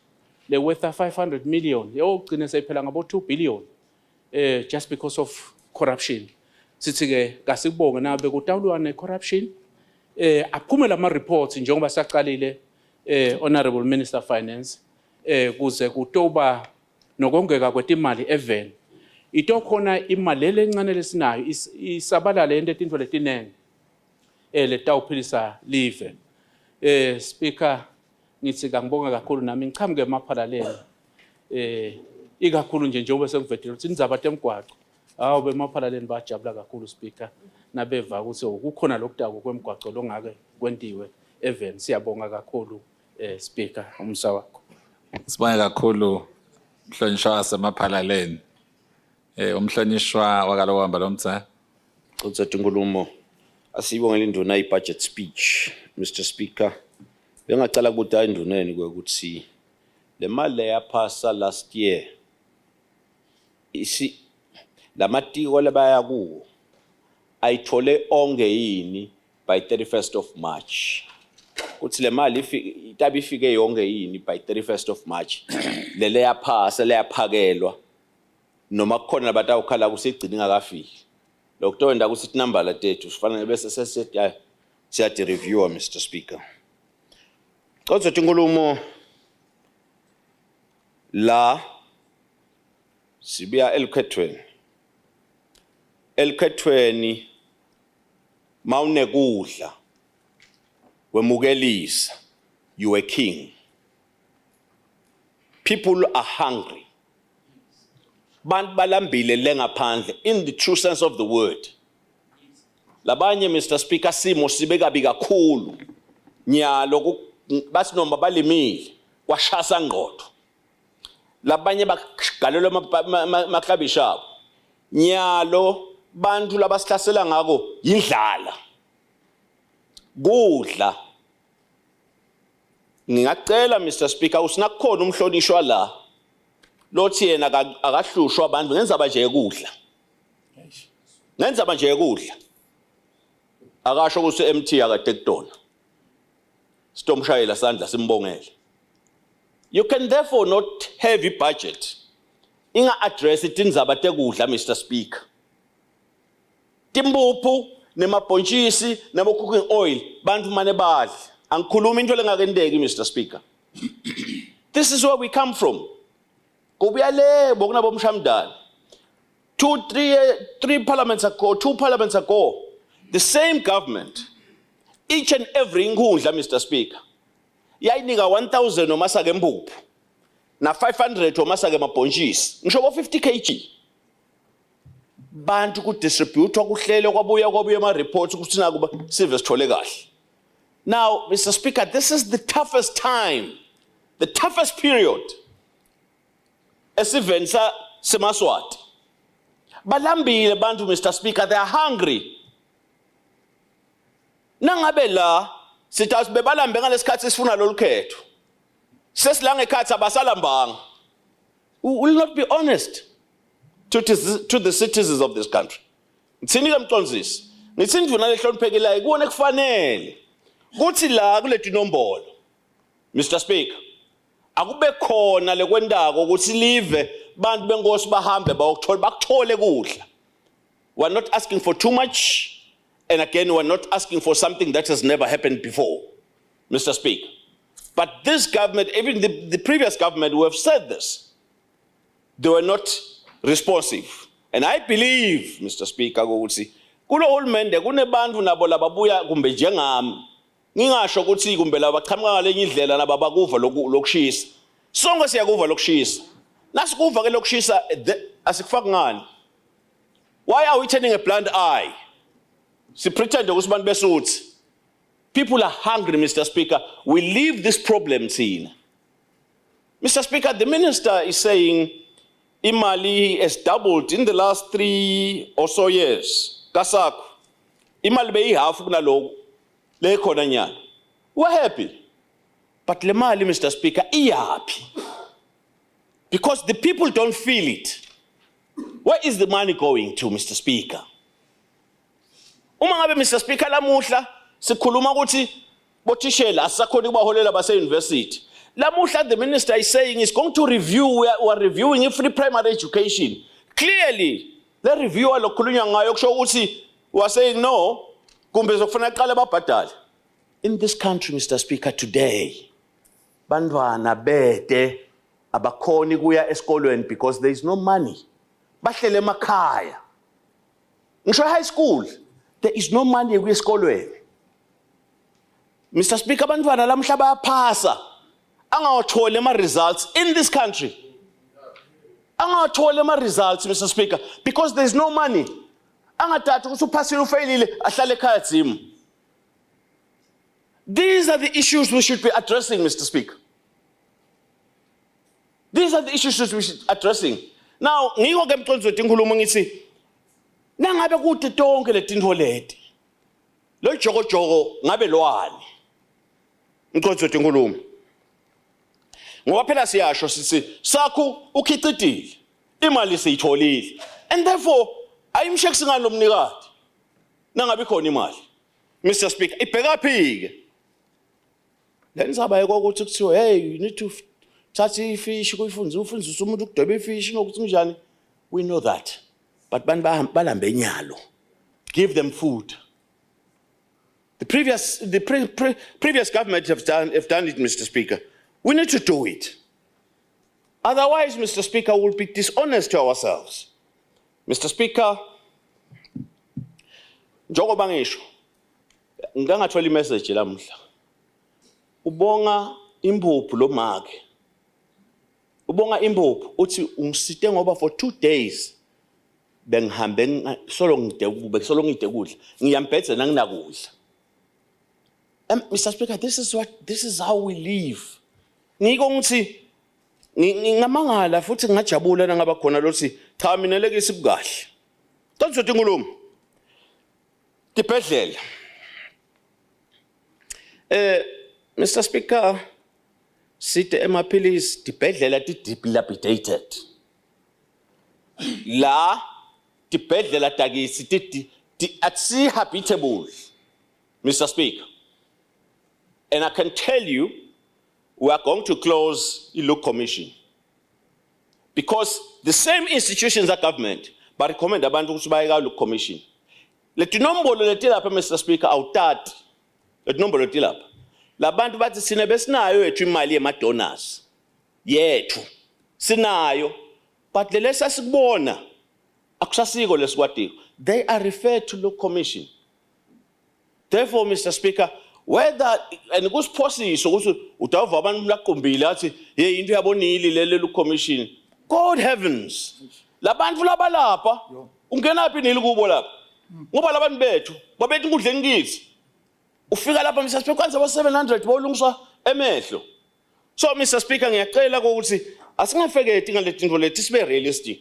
le worth 500 million yogcina seyiphela ngabo 2 billion just because of corruption. Sithi ke kasikubonge nabe kutawulwa ne corruption aphume lama reports njengoba saqalile Honorable Minister Finance kuze kutoba nokongeka kwetimali even itokhona imali lencane lesinayo isabalale into etinto letinenge letawuphilisa live. Speaker ngithi ngibonga kakhulu nami ngichamuke emaphalaleni ikakhulu njengoba sengivedile ukuthi indzaba temgwaqo bemaphalaleni bajabula kakhulu Speaker nabeva ukuthi kukhona lokudako kwemgwaqo longake kwentiwe even siyabonga kakhulu Speaker umsa wakho. Sibonga kakhulu mhlonishwa wasemaphalaleni umhlonishwa wakalo hamba lomtsa Utsatha inkulumo asiyibongela induna i-budget speech Mr Speaker. Bengacala ukuthi induneni ukuthi le mali yaphasa last year lamatiko lebaya kuwo ayithole onge yini by 31st of March. Kuthi le mali itabe ifike yonke yini by 31st of March lele yaphasa leyaphakelwa noma kukhona nabantu awukhala kusigcina ingakafiki. Lokho wenda kusithi number la tethu sifanele bese sesithi siya review Mr Speaker. Kodwa inkulumo la sibiya elikhethweni mawunekudla wemukelisa you a king. People are hungry. Bantu balambile lengaphandle in the true sense of the word. Labanye Mr Speaker simo sibe kabi kakhulu. Nyalo bathi noma balimile kwashasa ngqodo. Labanye bagalelwe maklabisha abo. Nyalo bantu labasihlasela ngako yindlala. Kudla. Ngingacela Mr Speaker usinakukhona umhlonishwa la. Lothi yena akahlushwa abantu ngenza nje ukudla. Ngenza nje ukudla. Akasho ukuthi MT akade kutona. Sitomshayela sandla simbongele. You can therefore not have a budget inga address itindzaba tekudla Mr Speaker. Timbuphu nemabhontshisi nemo cooking oil bantu mane badli. Angikhuluma into lengakendeki Mr Speaker. This is where we come from. Kubuyale bokuna bomshamdala. 2 parliaments ago, the same government, each and every inkundla Mr Speaker, yayinika 1000 omasake mbuphu na 500 omasake mabhontshisi. Ngisho 50 kg. Bantu ku distribute kuhlele kwabuya ama reports ukuthi nakuba sive sithole kahle. Now Mr Speaker, this is the toughest time, the toughest period. Esivenza semaswati. Balambile bantu Mr Speaker, they are hungry. Nangabe la sithathi bebalambe ngalesikhathi sifuna lolukhetho. Sesilanga ekhathi abasalambanga. We will not be honest to the citizens of this country. Ngitsini ke mqonzisi. Ngithi induna lehloniphekelayo kuone kufanele kuthi la kulethi nombolo. Mr Speaker, akube khona lekwendako ukuthi live bantu benkosi bahambe bakuthole kudla. We are not asking for too much. And again, we're not asking for something that has never happened before, Mr. Speaker. But this government, even the previous government who have said this, they were not responsive. And I believe, Mr. Speaker, kulo hulumende kune bantu nabo lababuya kumbe njengami. Ngingasho ukuthi kumbe labaqhamuka ngalenye indlela nababakuva lokushisa. Sonke siyakuva lokushisa. Nasikuva ke lokushisa asikufaki ngani. Why are we turning a blind eye? Si pretend ukuthi bantu besuthi. People are hungry, Mr. Speaker. We leave this problem seen. Mr. Speaker, the minister is saying imali has doubled in the last 3 or so years. Kasako. Imali beyi half kunaloko. Le khona nyana. We're happy. But le mali, Mr. Speaker, iyaphi. Because the people don't feel it. Where is the money going to, Mr. Speaker? Uma ngabe Mr. Speaker lamuhla sikhuluma ukuthi bothishela asisakhona ukubaholela base university. Lamuhla the minister is saying is going to review, we are reviewing free primary education. Clearly, the reviewer lokhulunywa ngayo kusho ukuthi was saying no, kumbe zokufanele aqale babhadale. In this country, Mr. Speaker, today, bantwana bede abakhoni kuya esikolweni because there is no money. Bahlele emakhaya. Ngisho high school, there is no money kuya esikolweni. Mr. Speaker, bantwana lamhla bayaphasa angawathole ama results in this country. Angawathole ama results, Mr. Speaker, because there is no money. Angathatha ukuthi uphasile ufailile ahlale ekhaya dzimu. These are the issues we should be addressing, Mr. Speaker. These are the issues we should be addressing. Now, ngiko ke mconzweni inkulumo ngithi nangabe kuthi tonke letinto leti. Lo joko ngabe lwani. Mconzweni inkulumo. Ngoba phela siyasho sithi sakho ukhicitile. Imali siyitholile. And therefore, ayimshekisi ngalo mnikati. Nangabe khona imali. Mr. Speaker, ibheka phi ke? Lenzaba ukuthi kuthiwa hey, you need to touch ifish kuyifundisa umuntu ukudweba ifish ngokuthi njani. We know that. But balambe enyalo. Give them food. The previous government have done it, Mr. Speaker. We need to do it. Otherwise, Mr. Speaker, we'll be dishonest to ourselves. Mr. Speaker, njengoba ngisho ngangathola imessage lamhla. Ubonga impuphu lo make. Ubonga impuphu uthi ungisite ngoba for 2 days bengihambe solo ngide kudla. Ngiyambedza nanginakudla. Mr. Speaker, this is how we live. Ngiko ngithi ngingamangala futhi ngajabula nangaba khona lothi cha mina leke sibukahle. Tonke inkulumo. Dibhedlela. Mr. Speaker, sithi emaphilisi dibhedlela dilapidated. La dibhedlela takisi atsi habitable. Mr. Speaker. And I can tell you, we are going to close the Look Commission. Because the same institutions are government, but recommend abantu ukuthi bayeka Look Commission. Let inombolo letilapha, Mr. Speaker, awutati. Let inombolo letilapha. Labantu bathi sine besinayo ethu imali yemadonors. Yethu. Sinayo. But lelesa sikubona. Akusasiko lesikwatiko. They are referred to Look Commission. Therefore, Mr. Speaker, whether and kusphosisa ukuthi utava abantu lakumbila athi hey into yabonile lele Look Commission. God heavens. Labantu labalapha ungena phi nili kubo lapha. Ngoba labantu bethu babethu ukudleni kithi. Ufika lapha Mr. Speaker kwanza 700 bolungiswa emehlo. So Mr. Speaker ngiyacela ukuthi asingafeketi ngaletinto leti sibe realistic.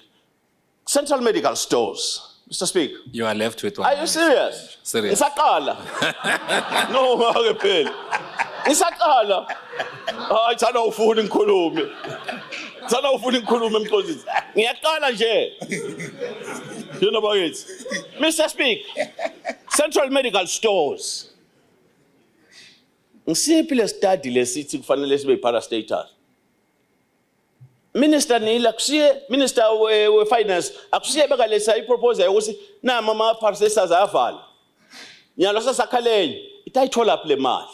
Central medical stores. Mr. Speaker. You are left with one. Are you serious? Serious. Isaqala. No, ngake phela. Isaqala. Hayi thana ufuna inkulumo. Thana ufuna inkulumo emqondisi. Ngiyaqala nje. You know bakithi. Mr. Speaker. Central medical stores. Ngisiphi le study lesithi kufanele sibe parastatal. Minister Nila kusiye Minister we Finance akusiye bekalesa iproposal ukuthi na mama parastatals ayavala. Nyalo sasakhaleni itayithola phi le mali.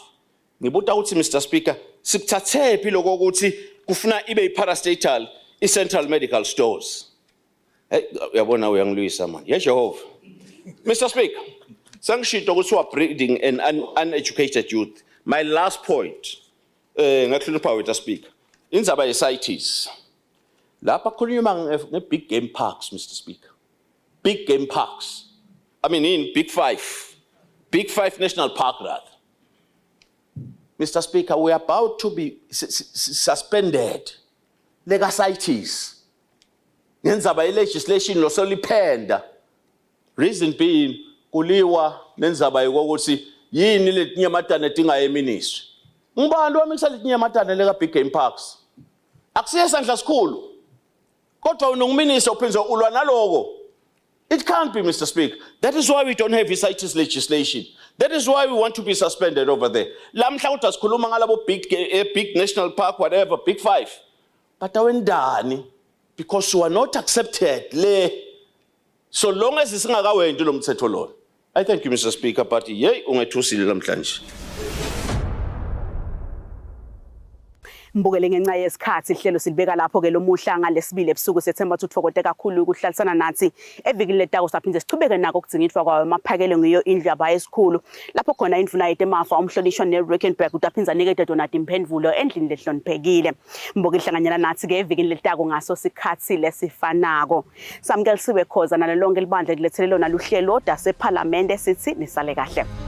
Ngibuta ukuthi Mr. Speaker sikuthathe phi lokho ukuthi kufuna ibe iparastatal i-Central Medical Stores. Hey uyabona uyangilwisa man. Yes Jehovah. Mr. Speaker, sangishito ukuthi we are breeding an uneducated youth. My last point ngahlonipha wethu Speaker. Indzaba ye-CITES. Lapha kukhulunywa nge-big game parks, Mr. Speaker. Big game parks. I mean in Big Five. Big Five National Park rather. Mr. Speaker, we are about to be suspended. Lega CITES. Ngendzaba ye-legislation losolipenda. Reason being kuliwa nenzaba yokuthi yini letinyamatane tingayeministry. Ngubani wamikisa letinyamatane lega big game parks? Akusiye sandla sikhulu. Kodwa unokuminister uphinze ulwa naloko. It can't be, Mr. Speaker. That is why we don't have CITES legislation. That is why we want to be suspended over there. Lamhla uthi asikhuluma ngalabo big national park, whatever, big 5. But awendani, because we are not accepted le. So long as isingakawendi lo mthetho lo. I thank you, Mr. Speaker, but yey ungethusile namhlanje. Mbukele ngenxa yesikhathi ihlelo silibeka lapho ke lo muhla ngalesibili ebusuku sethemba uthokote kakhulu ukuhlalisana nathi evikini letako saphinde sichubeke nako ukuzingithwa kwayo amaphakelo ngiyo indlu yaba esikhulu lapho khona indvuna yethu emafa umhlonishwa neRickenback utaphinza nikete donati imphendvulo endlini lehloniphekile. Mbukele hlanganyela nathi ke evikini letako ngaso sikhathi lesifanako. Samkelisiwe khoza nalolonke libandla lilethelelo naluhlelo Tasephalamende sithi nisale kahle.